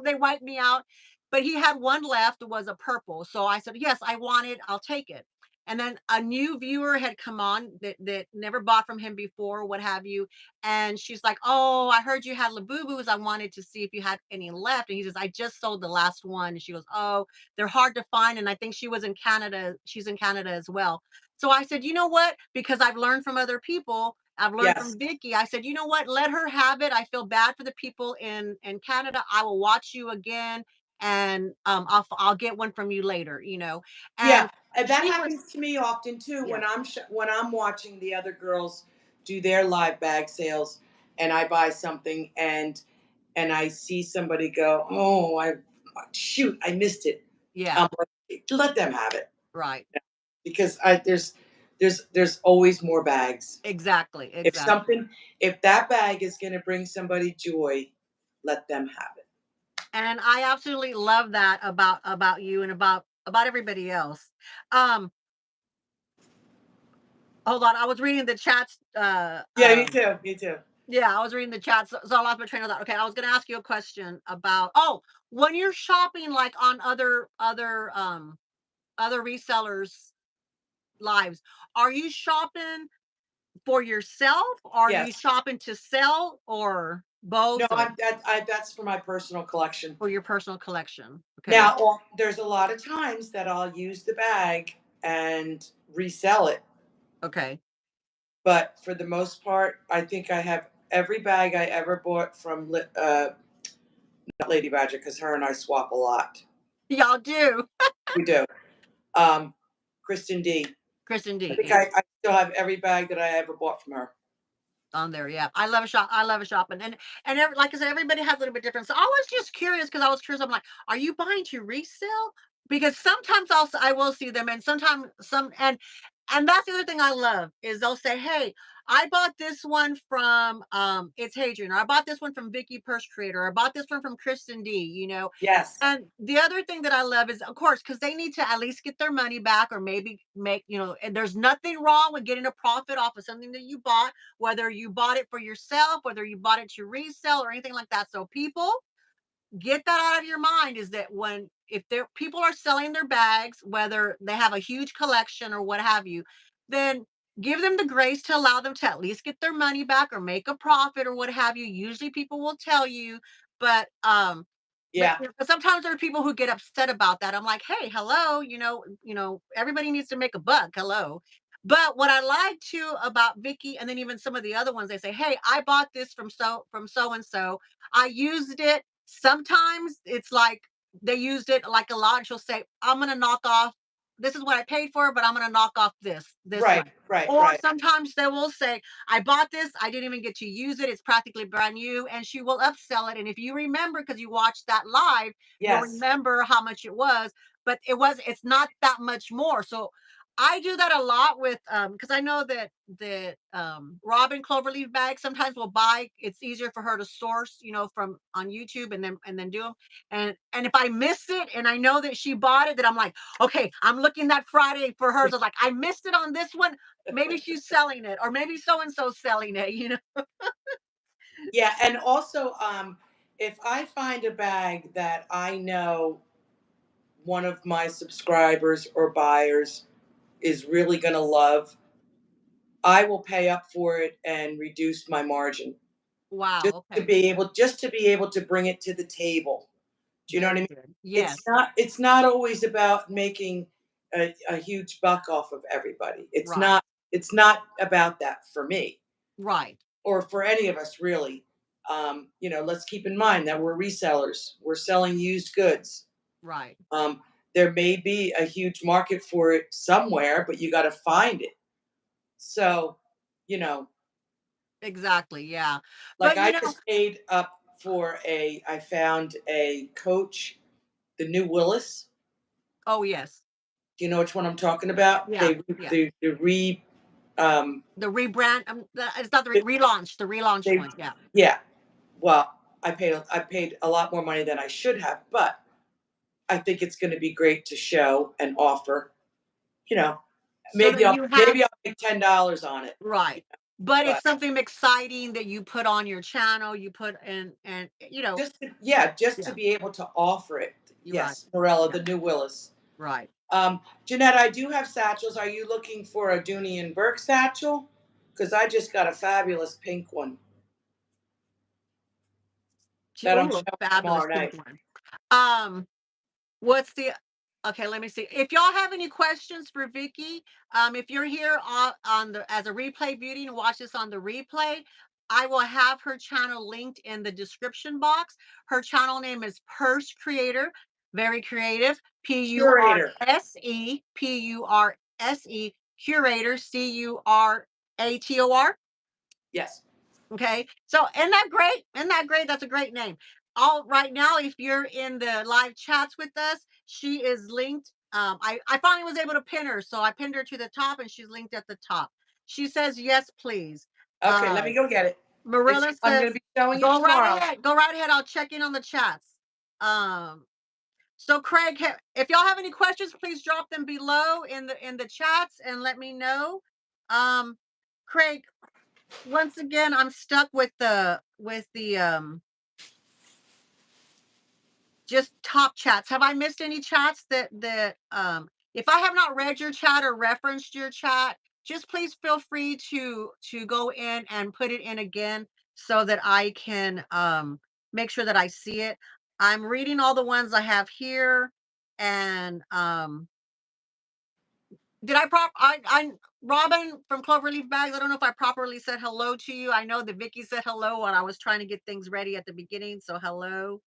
They wiped me out, but he had one left. It was a purple, so I said, "Yes, I want it. I'll take it." And then a new viewer had come on that never bought from him before, what have you. And she's like, "Oh, I heard you had Labubus. I wanted to see if you had any left." And he says, "I just sold the last one." And she goes, "Oh, they're hard to find." And I think she was in Canada. She's in Canada as well. So I said, "You know what? Because I've learned from other people. I've learned yes, from Vicki." I said, "You know what? Let her have it. I feel bad for the people in Canada. I will watch you again, and I'll get one from you later." yeah, And and that she was, happens to me often too yeah, when I'm watching the other girls do their live bag sales, and I buy something and I see somebody go, oh, I shoot, I missed it. yeah, Like, let them have it right. because there's always more bags. Exactly, If exactly. something, if that bag is going to bring somebody joy, let them have it. And I absolutely love that about you and about everybody else. Um, Hold on, I was reading the chats. Yeah, me too. Me too. Yeah, I was reading the chats, so I lost my train of thought. Okay, I was gonna ask you a question about, when you're shopping, like, on other resellers' lives, are you shopping for yourself? Are you Yes. shopping to sell, or No, both, or that's for my personal collection. for your personal collection? Okay. Now, there's a lot of times that I'll use the bag and resell it, Okay. but for the most part, I think I have every bag I ever bought from not Lady Badger because her and I swap a lot. Y'all do. We do. Um, Kristen D. Kristen I D, think yeah. I still have every bag that I ever bought from her. On there, yeah. I love a shopping. And like I said, everybody has a little bit different. So I was just curious, because I was curious. I'm like, are you buying to resell? Because sometimes I will see them, and sometimes and that's the other thing I love is they'll say, "Hey, I bought this one from it's Hadrian, or I bought this one from Vicki Purse Creator, or I bought this one from Kristen D." Yes. And the other thing that I love is, of course, because they need to at least get their money back, or maybe and there's nothing wrong with getting a profit off of something that you bought, whether you bought it for yourself, whether you bought it to resell, or anything like that. So people, get that out of your mind, is that when if there people are selling their bags, whether they have a huge collection or what have you, then give them the grace to allow them to at least get their money back or make a profit or what have you. Usually people will tell you, but Yeah. but sometimes there are people who get upset about that. I'm like, hey, hello, everybody needs to make a buck. Hello. But what I like too about Vicky, and then even some of the other ones, they say, "Hey, I bought this from so and so. I used it." Sometimes it's like they used it like a lot, and she'll say, "I'm gonna knock off. This is what I paid for, but I'm gonna knock off this Right, one." right, Or right. sometimes they will say, "I bought this. I didn't even get to use it. It's practically brand new," and she will upsell it. And if you remember, because you watched that live, you'll Yes. remember how much it was. But it's not that much more. So I do that a lot with because I know that Robin Cloverleaf bag sometimes will buy. It's easier for her to source, from on YouTube and then do them. And if I miss it and I know that she bought it, then I'm like, okay, I'm looking that Friday for hers. I was like, I missed it on this one. Maybe she's selling it, or maybe so and so selling it. Yeah, and also, if I find a bag that I know one of my subscribers or buyers is really gonna love, I will pay up for it and reduce my margin just Wow. to Okay. be able to bring it to the table. Do you know what I Very mean? good. Yes. It's not always about making a huge buck off of everybody. Right. It's not about that for me Right. or for any of us really. Let's keep in mind that we're resellers. We're selling used goods. Right. Um, there may be a huge market for it somewhere, but you got to find it. So, you know, Exactly. Yeah. like But I just paid up for I found a Coach, the new Willis. oh yes. Do you know which one I'm talking about? Yeah. Yeah. They re um The rebrand, it's not the they, relaunch, the relaunched they one, yeah. yeah. Well, I paid a lot more money than I should have, but I think it's going to be great to show and offer. You know, So that you have maybe I'll make $10 on it. right. But But it's something exciting that you put on your channel, you put in and, just to yeah, be able to offer it. you're right. Yes, Morella, Yeah, the new Willis. right. Jeanette, I do have satchels. Are you looking for a Dooney and Burke satchel? Because I just got a fabulous pink one that I'm Ooh, showing fabulous tomorrow pink night. one. Um, What's the okay, let me see. If y'all have any questions for Vicky, if you're here on the as a replay beauty and watch this on the replay, I will have her channel linked in the description box. Her channel name is Purse Creator, very creative. Curator. Purse, Curator, Curator. Yes. Okay. So isn't that great? Isn't that great? That's a great name. All right now, if you're in the live chats with us, she is linked. I finally was able to pin her. So I pinned her to the top and she's linked at the top. She says, yes, please. Okay, let me go get it. Marilla I'm going says, to be showing it go right tomorrow. ahead. Go right ahead. I'll check in on the chats. So Craig, if y'all have any questions, please drop them below in the chats and let me know. Um, Craig, once again, I'm stuck with the just top chats. Have I missed any chats that if I have not read your chat or referenced your chat, just please feel free to go in and put it in again so that I can make sure that I see it. I'm reading all the ones I have here and did I Robin from Cloverleaf Bags, I don't know if I properly said hello to you. I know that Vicky said hello when I was trying to get things ready at the beginning, so hello.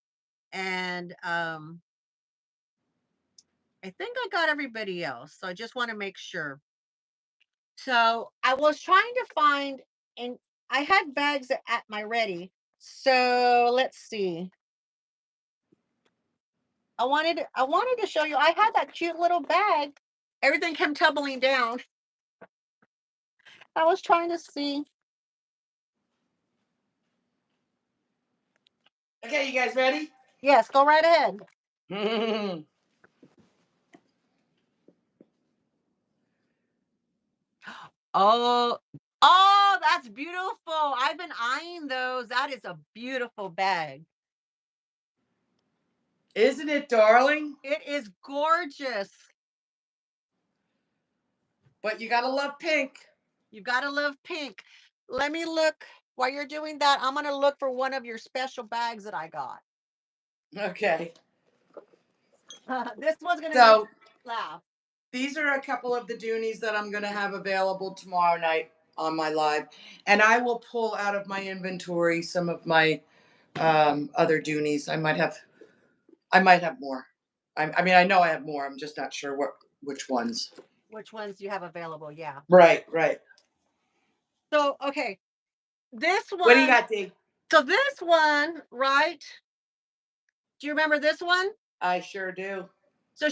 And I think I got everybody else. So I just want to make sure. So I was trying to find and I had bags at my ready. So let's see. I wanted to show you. I had that cute little bag. Everything came tumbling down. I was trying to see. Okay, you guys ready? Yes, go right ahead. Oh, oh, that's beautiful. I've been eyeing those. That is a beautiful bag. Isn't it darling? It is gorgeous. But you got to love pink. You gotta love pink. Let me look while you're doing that. I'm gonna look for one of your special bags that I got. Okay. This one's gonna make So you laugh. These are a couple of the Doonies that I'm going to have available tomorrow night on my live, and I will pull out of my inventory some of my other Doonies. I might have more. I mean, I know I have more. I'm just not sure which ones. Which ones you have available? Yeah. Right, right. So okay, this What do you one. got, Dee? So this one, right? Do you remember this one? I sure do. So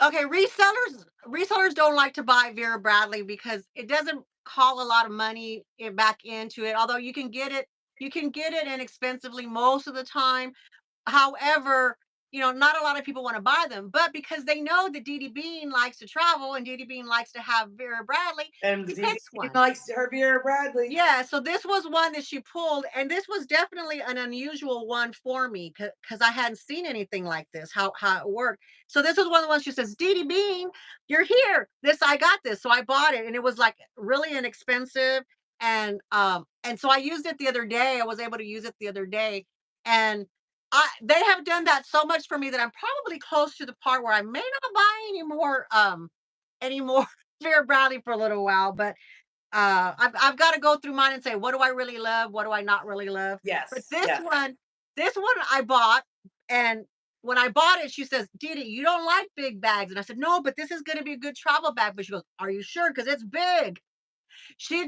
okay, resellers don't like to buy Vera Bradley because it doesn't call a lot of money back into it. Although you can get it inexpensively most of the time. However, not a lot of people want to buy them, but because they know that Dee Dee Bean likes to travel and Dee Dee Bean likes to have Vera Bradley, And she Dee picks Dee one. likes her Vera Bradley. Yeah, so this was one that she pulled, and this was definitely an unusual one for me because I hadn't seen anything like this, how it worked. So this was one of the ones she says, Dee Dee Bean, you're here. I got this. So I bought it, and it was like really inexpensive. And so I used it the other day. I was able to use it the other day. And they have done that so much for me that I'm probably close to the part where I may not buy any more Vera Bradley for a little while, but I've got to go through mine and say, what do I really love? What do I not really love? But Yes, yes. this one I bought, and when I bought it, she says, Dee Dee, you don't like big bags. And I said, no, but this is going to be a good travel bag. But she goes, are you sure? Because it's big.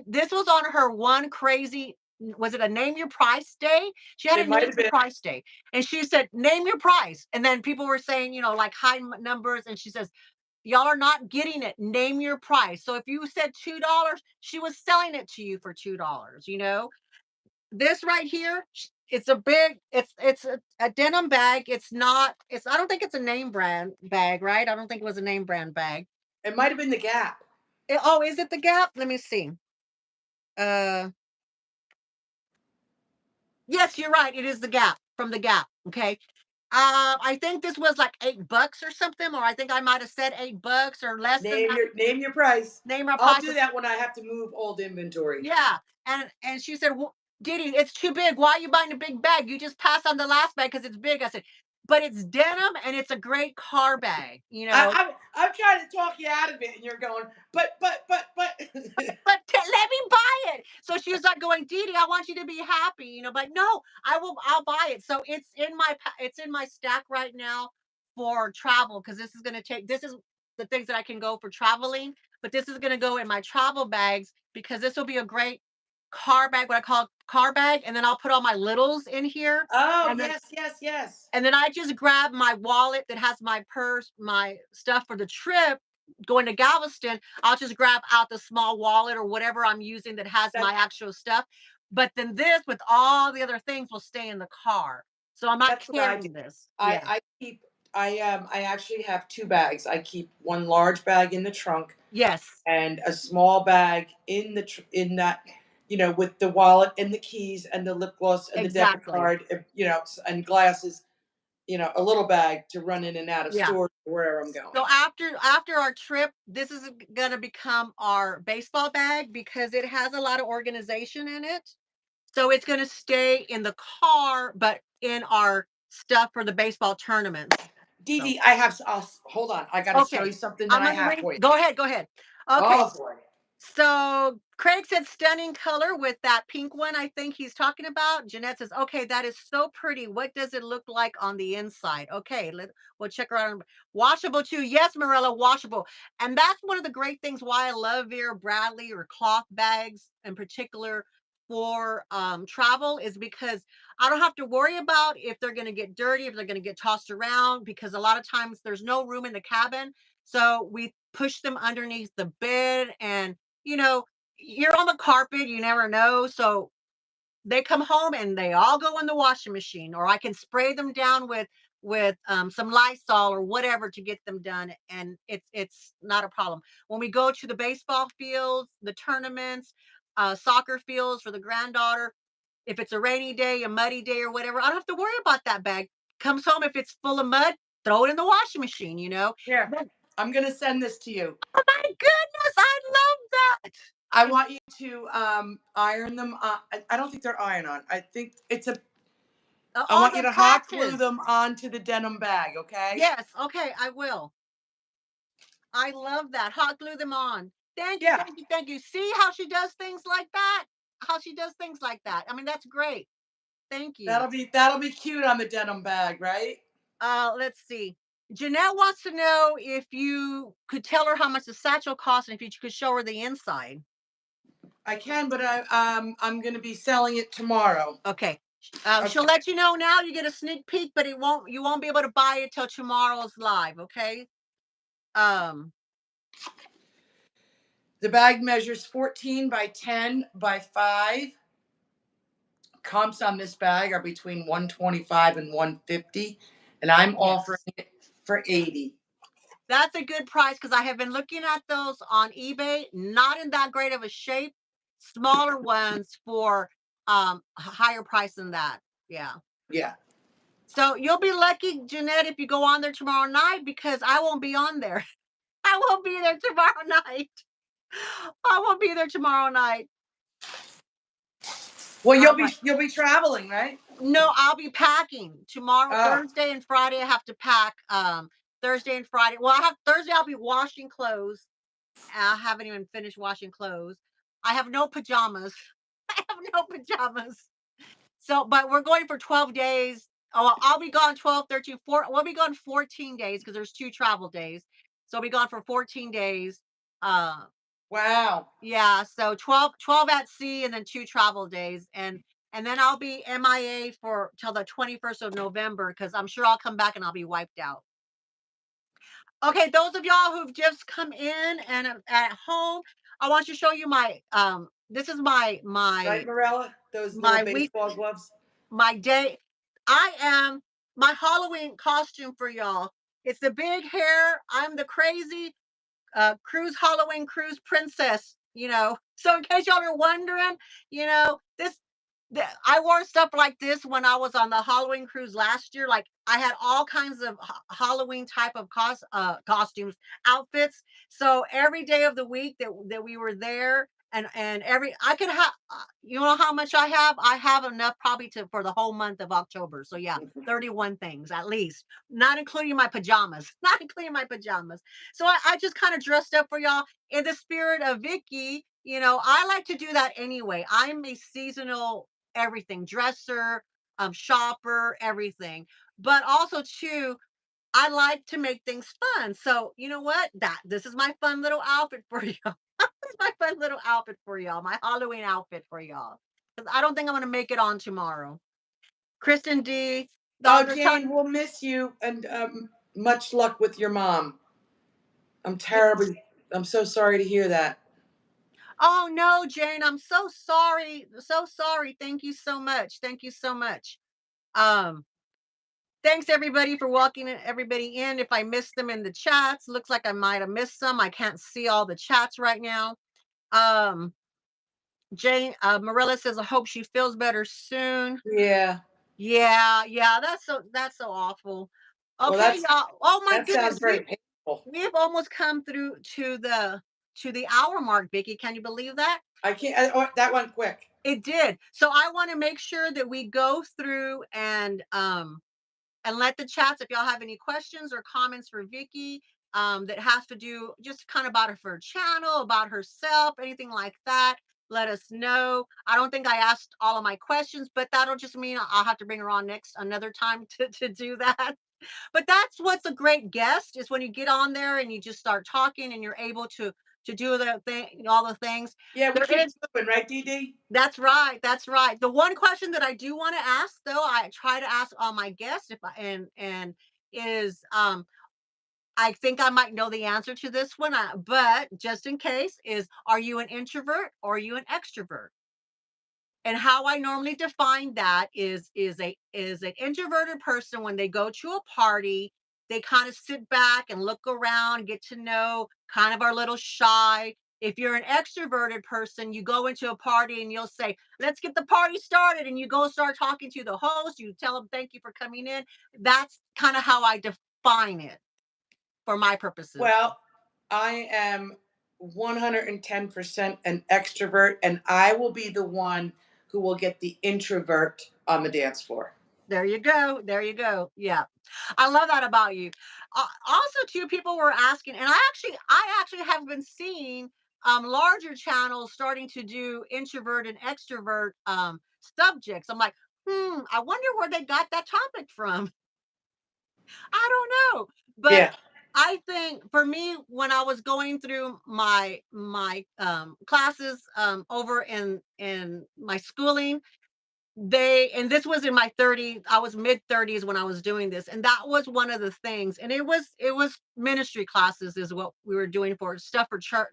This was on her one crazy, was it a name your price day? She had a It might name have your been. price day. And she said, name your price. And then people were saying, like high numbers. And she says, y'all are not getting it. Name your price. So if you said $2, she was selling it to you for $2. This right here, it's a big, it's a denim bag. I don't think it's a name brand bag, right? I don't think it was a name brand bag. It might have been the Gap. Oh, is it the Gap? Let me see. Uh yes, you're right. It is the Gap, from the Gap. Okay. I think this was like $8 or something, or I think I might have said $8 or less than that. Name your price. Name our I'll price. do that when I have to move old inventory. Yeah, and she said, well, Didi, it's too big. Why are you buying a big bag? You just pass on the last bag because it's big. I said, but it's denim and it's a great car bag. I'm trying to talk you out of it, and you're going, but. But let me buy it. So she was like going, Didi, I want you to be happy. But no, I'll buy it. So it's in my stack right now for travel because this is the things that I can go for traveling, but this is going to go in my travel bags because this will be a great car bag, what I call car bag, and then I'll put all my littles in here. Oh, And then yes, yes, yes. and then I just grab my wallet that has my purse, my stuff for the trip going to Galveston. I'll just grab out the small wallet or whatever I'm using that has That my actual stuff. But then this, with all the other things, will stay in the car. So I'm not that's what I do. carrying this. I Yeah. I keep I actually have two bags. I keep one large bag in the trunk Yes. and a small bag in that, with the wallet and the keys and the lip gloss and the debit Exactly. card, and glasses, a little bag to run in and out of Yeah. stores wherever I'm So going. after our trip, this is gonna become our baseball bag because it has a lot of organization in it. So it's gonna stay in the car, but in our stuff for the baseball tournaments. Dee So Dee, hold on. I got to show you okay. something that I'm I gonna have read. for you. Go ahead, go ahead. Okay, Oh boy. so Craig said stunning color with that pink one. I think he's talking about. Jeanette says, okay, that is so pretty. What does it look like on the inside? Okay, we'll check her out. Washable too. Yes, Morella, washable. And that's one of the great things why I love Vera Bradley or cloth bags in particular for travel is because I don't have to worry about if they're going to get dirty, if they're going to get tossed around, because a lot of times there's no room in the cabin. So we push them underneath the bed and you know, you're on the carpet, you never know. So they come home and they all go in the washing machine, or I can spray them down with some Lysol or whatever to get them done, and it's not a problem. When we go to the baseball fields, the tournaments, soccer fields for the granddaughter, if it's a rainy day, a muddy day, or whatever, I don't have to worry about that bag. Comes home if it's full of mud, throw it in the washing machine. Here, But I'm going to send this to you. oh my goodness, I love that. I want you to iron them. I don't think they're iron on. I think I All want you the to hot glue patches. them onto the denim bag, okay? Yes, okay, I will. I love that. Hot glue them on. Thank you, Yeah, thank you, thank you. See how she does things like that? How she does things like that. I mean, that's great. Thank you. that'll be cute on the denim bag, right? Let's see. Jeanette wants to know if you could tell her how much the satchel costs and if you could show her the inside. I can, but I'm gonna be selling it tomorrow. Okay. She'll Okay. let you know now. You get a sneak peek, but you won't be able to buy it till tomorrow's live. Okay. Um, The bag measures 14 by 10 by 5. Comps on this bag are between 125 and 150, and I'm offering yes. it for 80. That's a good price because I have been looking at those on eBay, not in that great of a shape. Smaller ones for higher price than that. Yeah. Yeah. So you'll be lucky, Jeanette, if you go on there tomorrow night because I won't be on there. I won't be there tomorrow night. I won't be there tomorrow night. Well, I'm like, you'll be traveling, right? no, I'll be packing tomorrow, Ah, Thursday and Friday. I have to pack. Thursday and Friday. Well, I have Thursday. I'll be washing clothes. I haven't even finished washing clothes. I have no pajamas. I have no pajamas. So, but we're going for 12 days. Oh, I'll be gone 12, 13, 4. We'll be gone 14 days because there's 2 travel days. So I'll be gone for 14 days. Uh, wow. yeah. So 12 at sea and then 2 travel days. And then I'll be MIA for till the 21st of November because I'm sure I'll come back and I'll be wiped out. Okay, those of y'all who've just come in and at home, I want to show you my this is Right, Morella? Those little my week baseball gloves. my day. I am my Halloween costume for y'all. It's the big hair. I'm the crazy cruise Halloween cruise princess, you know. So in case y'all are wondering, you know, I wore stuff like this when I was on the Halloween cruise last year. Like I had all kinds of Halloween type of costumes, outfits. So every day of the week that we were there, and every I could have, you know how much I have? I have enough probably to for the whole month of October. So yeah, 31 things at least, not including my pajamas, not including my pajamas. So I just kind of dressed up for y'all in the spirit of Vicki. You know, I like to do that anyway. I'm a seasonal everything dresser, shopper, everything. But also too, I like to make things fun. So you know what? This is my fun little outfit for y'all. This is my fun little outfit for y'all. My Halloween outfit for y'all. Because I don't think I'm gonna make it on tomorrow. Kristen D, Oh, doctor tell Jane, we'll miss you, and much luck with your mom. I'm yeah. terribly. I'm so sorry to hear that. Oh no, Jane, I'm so sorry. So sorry. Thank you so much. Thank you so much. Um, Thanks everybody for walking everybody in. If I missed them in the chats, looks like I might have missed some. I can't see all the chats right now. Um, Jane Marilla says, I hope she feels better soon. Yeah. Yeah, yeah, that's so awful. Well, Okay, y'all. Oh my that sounds goodness, very painful. we've almost come through to the hour mark, Vicki. Can you believe that? I can't. That went quick. It did. So I want to make sure that we go through and let the chats if y'all have any questions or comments for Vicki that has to do just kind of about her channel, about herself, anything like that. Let us know. I don't think I asked all of my questions, but that'll just mean I'll have to bring her on next another time to do that. But that's what's a great guest is when you get on there and you just start talking and you're able to do the thing, all the things. Yeah, we There keep is moving, right, Dee Dee? that's right. That's right. The one question that I do want to ask, though, I try to ask all my guests if I and is I think I might know the answer to this one, but just in case, is are you an introvert or are you an extrovert? And how I normally define that is an introverted person when they go to a party, they kind of sit back and look around, get to know, kind of are a little shy. If you're an extroverted person, you go into a party and you'll say, "Let's get the party started," and you go start talking to the host. You tell them, "Thank you for coming in." That's kind of how I define it for my purposes. Well, I am 110% an extrovert, and I will be the one who will get the introvert on the dance floor. There you go. There you go. Yeah. I love that about you. Also, too, people were asking, and I actually have been seeing larger channels starting to do introvert and extrovert subjects. I'm like, I wonder where they got that topic from. I don't know. But Yeah. I think for me, when I was going through my classes over in my schooling, and this was in my 30s, I was mid 30s when I was doing this, and that was one of the things, and it was ministry classes is what we were doing for stuff for church,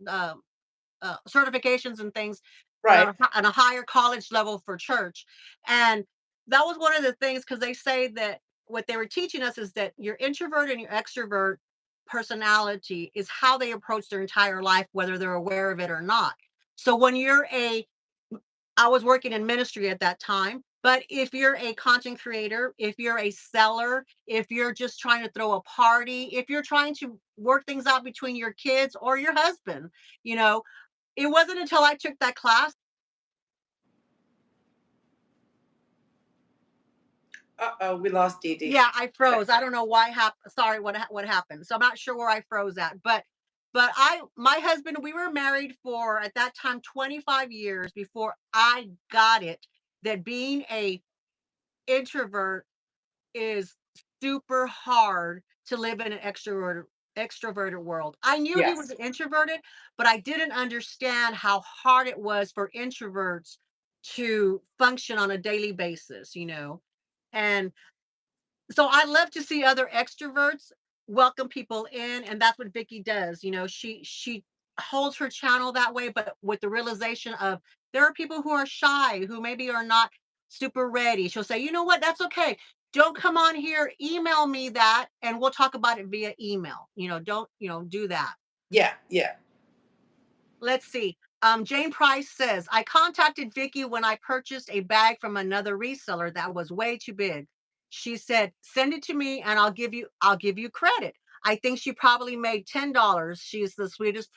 certifications and things Right. on a higher college level for church. And that was one of the things because they say that what they were teaching us is that your introvert and your extrovert personality is how they approach their entire life, whether they're aware of it or not. So when you're a I was working in ministry at that time. But if you're a content creator, if you're a seller, if you're just trying to throw a party, if you're trying to work things out between your kids or your husband, you know, it wasn't until I took that class. Uh-oh, we lost Dee Dee. Yeah, I froze. I don't know why sorry, what happened. So I'm not sure where I froze at, but my husband, we were married for at that time 25 years before I got it that being a introvert is super hard to live in an extroverted world. I knew he was Yes. introverted, but I didn't understand how hard it was for introverts to function on a daily basis. And so I love to see other extroverts welcome people in, and that's what Vicki does. She holds her channel that way, but with the realization of there are people who are shy, who maybe are not super ready. She'll say, you know what, that's okay. Don't come on here, email me that, and we'll talk about it via email. Don't, do that. Yeah, yeah. Let's see. Jane Price says, I contacted Vicky when I purchased a bag from another reseller that was way too big. She said, send it to me and I'll give you credit. I think she probably made $10. She's the sweetest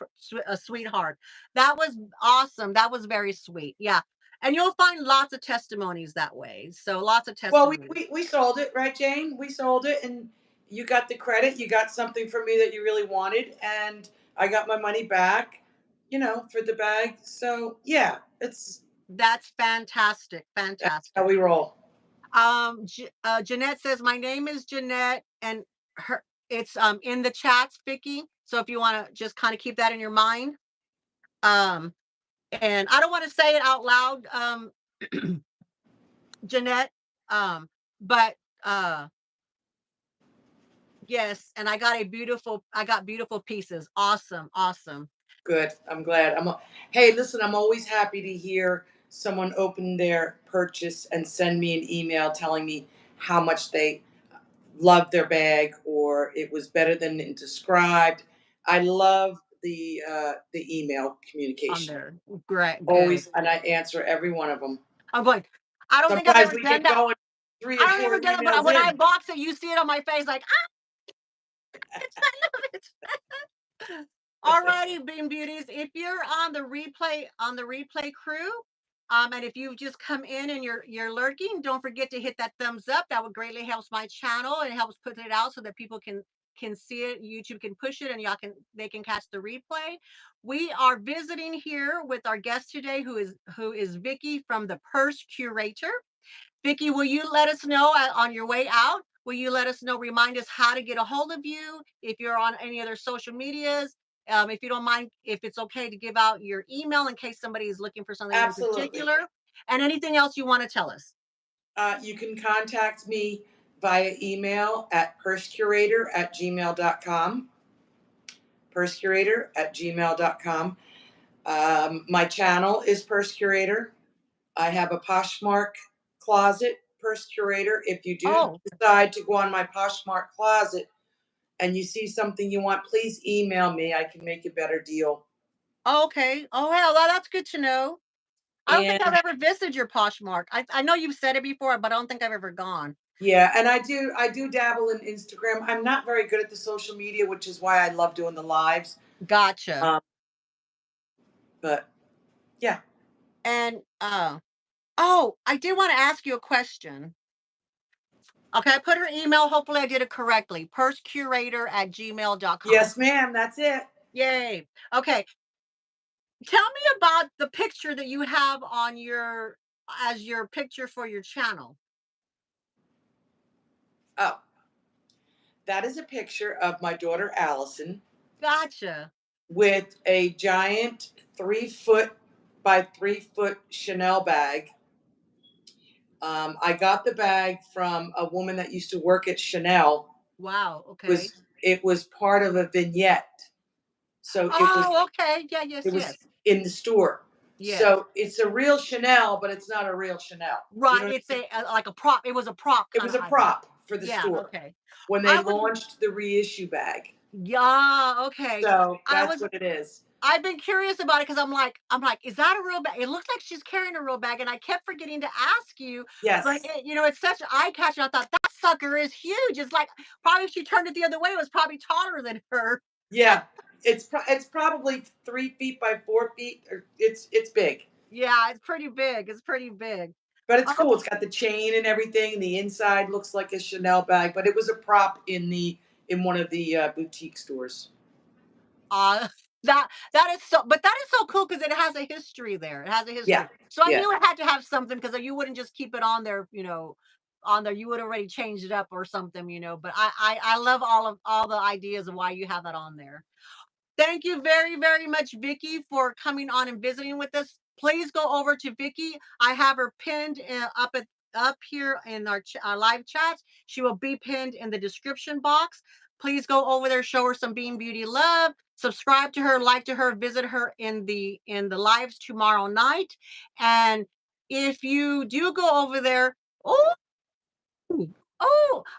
a sweetheart. That was awesome. That was very sweet. Yeah. And you'll find lots of testimonies that way. So lots of Well, we, testimonies. we we sold it, right, Jane? We sold it, and you got the credit. You got something from me that you really wanted, and I got my money back, for the bag. So yeah, That's fantastic. that's how Fantastic. we roll. Jeanette says, "My name is Jeanette, and her it's in the chats, Vicky. So if you want to just kind of keep that in your mind, um, and I don't want to say it out loud, Jeanette, but yes, and I got beautiful pieces. Awesome, awesome. Good. I'm glad. Hey, listen, I'm always happy to hear someone open their purchase and send me an email telling me how much they loved their bag or it was better than it described. I love the email On communication. there. Great, good. Always, and I answer every one of them. I'm going. I don't think I've Sometimes ever we done get that. going three I or don't four ever done it, but emails when I in. box it, you see it on my face, like, I love it. Alrighty, Bean Beauties. If you're on the replay crew, and if you've just come in and you're lurking, don't forget to hit that thumbs up. That would greatly helps my channel and helps put it out so that people can see it. YouTube can push it, and they can catch the replay. We are visiting here with our guest today, who is Vicky from the Purse Curator. Vicki, will you let us know on your way out? Will you let us know, remind us how to get a hold of you if you're on any other social medias? If you don't mind, if it's okay to give out your email in case somebody is looking for something in Absolutely. particular, and anything else you want to tell us. You can contact me via email at pursecurator@gmail.com. Pursecurator@gmail.com. My channel is Purse Curator. I have a Poshmark closet, Purse Curator. If you do Oh, decide to go on my Poshmark closet and you see something you want, please email me. I can make a better deal. okay. Oh, well, that's good to know. I don't think I've And ever visited your Poshmark. I know you've said it before, but I don't think I've ever gone. yeah, and I do dabble in Instagram. I'm not very good at the social media, which is why I love doing the lives. Gotcha. Um, but yeah, And oh, I did want to ask you a question. Okay, I put her email. Hopefully I did it correctly. Pursecurator@gmail.com. Yes, ma'am. That's it. Yay. Okay. Tell me about the picture that you have on your as your picture for your channel. Oh, that is a picture of my daughter Allison Gotcha. with a giant 3 foot by 3 foot Chanel bag. I got the bag from a woman that used to work at Chanel. Wow. It Okay. was it was part of a vignette, so Oh, okay. Yeah, yes, it was yes. in the store. Yes. So it's a real Chanel, but it's not a real Chanel. You Right. know what It's I mean? like a prop. It was a prop It kind was of a item. prop for the Yeah, store okay. when they I would launched the reissue bag. Yeah, okay. So I that's was what it is. I've been curious about it because I'm like, is that a real bag? It looks like she's carrying a real bag, and I kept forgetting to ask you. But Yes. it's such eye catching. I thought that sucker is huge. It's like probably if she turned it the other way, it was probably taller than her. Yeah. It's probably 3 feet by 4 feet. Or it's big, Yeah, it's pretty big. It's pretty big. but it's Oh, cool. It's got the chain and everything. The inside looks like a Chanel bag, but it was a prop in one of the boutique stores. uh, that is so, but that is so cool because it has a history there. It has a Yeah. history. So I Yeah. knew it had to have something because you wouldn't just keep it on there. On there you would already changed it up or something. But I love all the ideas of why you have that on there. Thank you very, very much, Vicki, for coming on and visiting with us. Please go over to Vicki. I have her pinned up here in our live chat. She will be pinned in the description box. Please go over there, show her some Beanbeauti love. Subscribe to her, like to her, visit her in the lives tomorrow night. And if you do go over there, oh,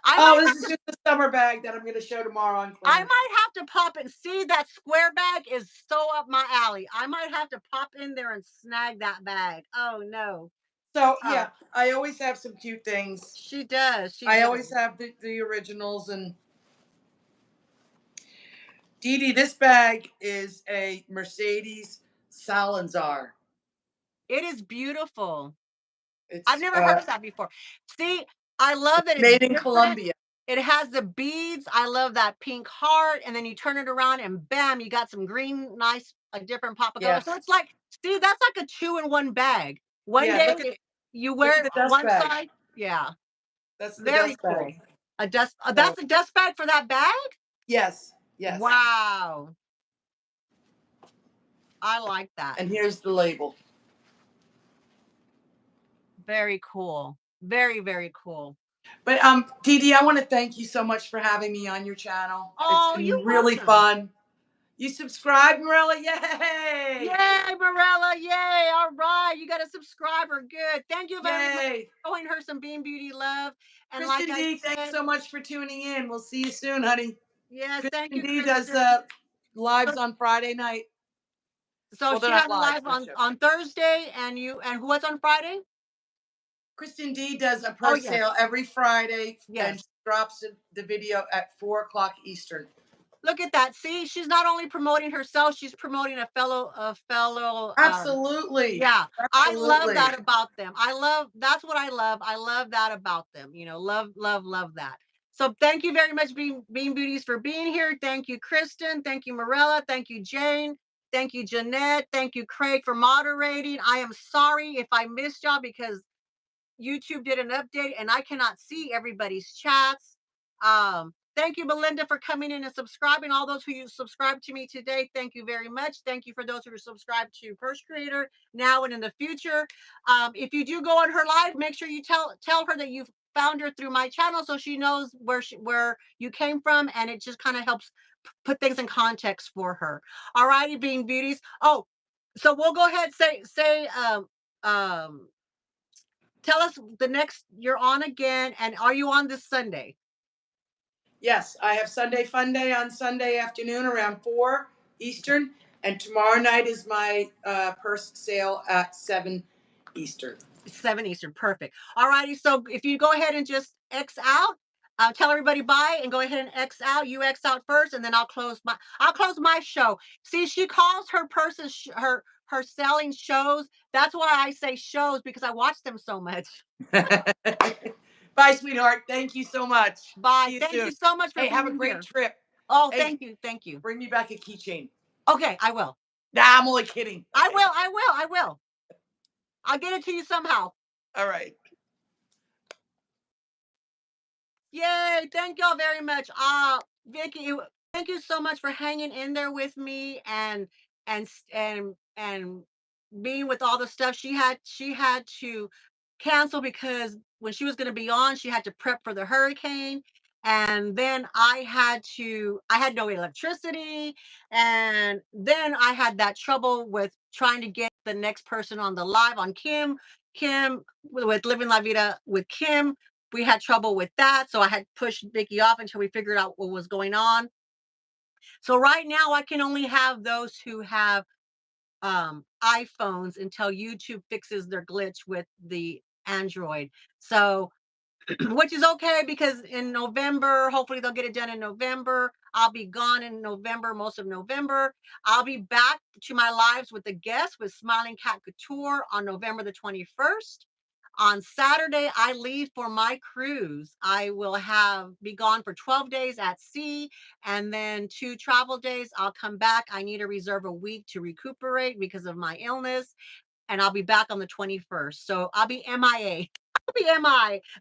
I Oh, might this have is to just the summer bag that I'm going to show tomorrow on I clearance. might have to pop and see that square bag is so up my alley. I might have to pop in there and snag that bag. Oh no. So Uh, yeah, I always have some cute things. she does. She I does. always have the originals. And Dee Dee, this bag is a Mercedes Salazar. It is beautiful. I've It's never heard of that before. See, I love that it's made in different. Colombia. It has the beads. I love that pink heart. And then you turn it around and bam, you got some green, nice, a different pop of color. Yeah. So it's like, see, that's like a two-in-one bag. One Yeah, day you look wear at it the dust one bag. side. Yeah. That's the Very dust cool. bag. So That's a dust bag for that bag? yes, yes. Wow. I like that. And here's the label. Very cool. Very, very cool. But Dee Dee, I want to thank you so much for having me on your channel. It's Oh, you're been really welcome. fun. You subscribed, Marilla? Yay! Yay, Morella. Yay. All right. You got a subscriber. Good. Thank you very much Yay! for showing her some Beanbeauti love. And like Kristen I D, thanks said, so much for tuning in. We'll see you soon, honey. yes, thank Kristen you, D does Kristen. lives on Friday night. So Well, they're she not has a lives, live they're on, shows. on Thursday and what's on Friday? Kristen D does a Oh, purse yes. sale every Friday, and she Yes. drops the video at 4 o'clock Eastern. Look at that. See, she's not only promoting herself, she's promoting a fellow Absolutely, yeah. I love absolutely. that about them. That's what I love. I love that about them. Love, love, love that. So thank you very much, Bean Beauties, for being here. Thank you, Kristen. Thank you, Morella. Thank you, Jane. Thank you, Jeanette. Thank you, Craig, for moderating. I am sorry if I missed y'all because YouTube did an update and I cannot see everybody's chats. Thank you, Belinda, for coming in and subscribing. All those who you subscribed to me today, thank you very much. Thank you for those who are subscribed to Purse Creator now and in the future. If you do go on her live, make sure you tell her that you found her through my channel so she knows where you came from, and it just kind of helps put things in context for her. All righty, Bean Beauties. Oh, so we'll go ahead say um tell us the next you're on again, and are you on this Sunday? Yes, I have Sunday Funday on Sunday afternoon around 4 Eastern, and tomorrow night is my purse sale at 7 Eastern. 7 Eastern. Perfect. All righty. So if you go ahead and just X out, tell everybody bye and go ahead and X out. You X out first, and then I'll close my show. See, she calls her person her selling shows. That's why I say shows because I watch them so much. Bye, sweetheart. Thank you so much. Bye. See you Thank soon. you so much for Hey, have a being great here. trip. Oh, Hey, thank you. Thank you. bring me back a keychain. Okay, I will. Nah, I'm only kidding. I Okay, will. bye. I will. I will. I'll get it to you somehow. All right. Yay! Thank y'all very much. Vicki, thank you so much for hanging in there with me and being with all the stuff she had to cancel because when she was going to be on, she had to prep for the hurricane, and then I had no electricity, and then I had that trouble with trying to get the next person on the live on Kim with Living La Vida with Kim. We had trouble with that, so I had pushed Vicki off until we figured out what was going on. So right now I can only have those who have iPhones until YouTube fixes their glitch with the Android. So which is okay because in November, hopefully they'll get it done in November. I'll be gone in November, most of November. I'll be back to my lives with the guests with Smiling Cat Couture on November the 21st. On Saturday, I leave for my cruise. I will be gone for 12 days at sea and then 2 travel days. I'll come back. I need to reserve a week to recuperate because of my illness, and I'll be back on the 21st. So I'll be MIA. I'll be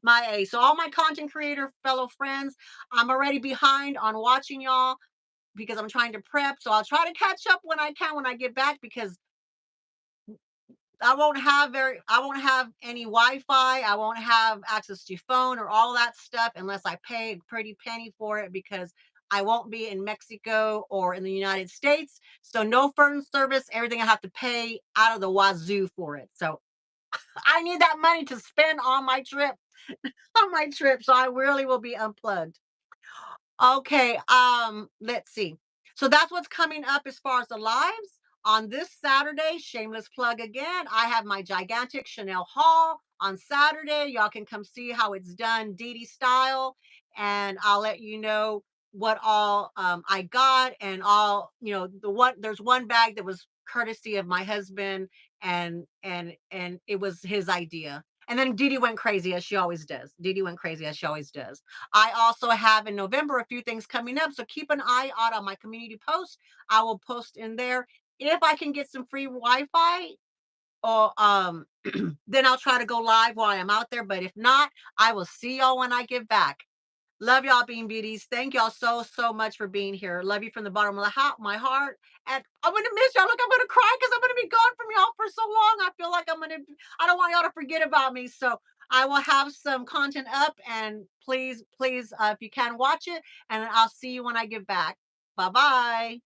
MIA. So all my content creator fellow friends, I'm already behind on watching y'all because I'm trying to prep. So I'll try to catch up when I can when I get back because I won't have any Wi-Fi. I won't have access to phone or all that stuff unless I pay a pretty penny for it because I won't be in Mexico or in the United States. So no phone service, everything I have to pay out of the wazoo for it. So I need that money to spend on my trip, on my trip. So I really will be unplugged. Okay, let's see. So that's what's coming up as far as the lives. On this Saturday, shameless plug again, I have my gigantic Chanel haul on Saturday. Y'all can come see how it's done Dee Dee style, and I'll let you know what all I got and all, there's one bag that was courtesy of my husband and it was his idea. And then Dee Dee went crazy as she always does. Dee Dee went crazy as she always does. I also have in November a few things coming up, so keep an eye out on my community posts. I will post in there. If I can get some free Wi-Fi, or then I'll try to go live while I'm out there. But if not, I will see y'all when I get back. Love y'all, Bean Beauties. Thank y'all so much for being here. Love you from the bottom of my heart. And I'm gonna miss y'all. Look, I'm gonna cry because I'm gonna be gone from y'all for so long. I feel like I don't want y'all to forget about me. So I will have some content up, and please, if you can watch it, and I'll see you when I get back. Bye bye.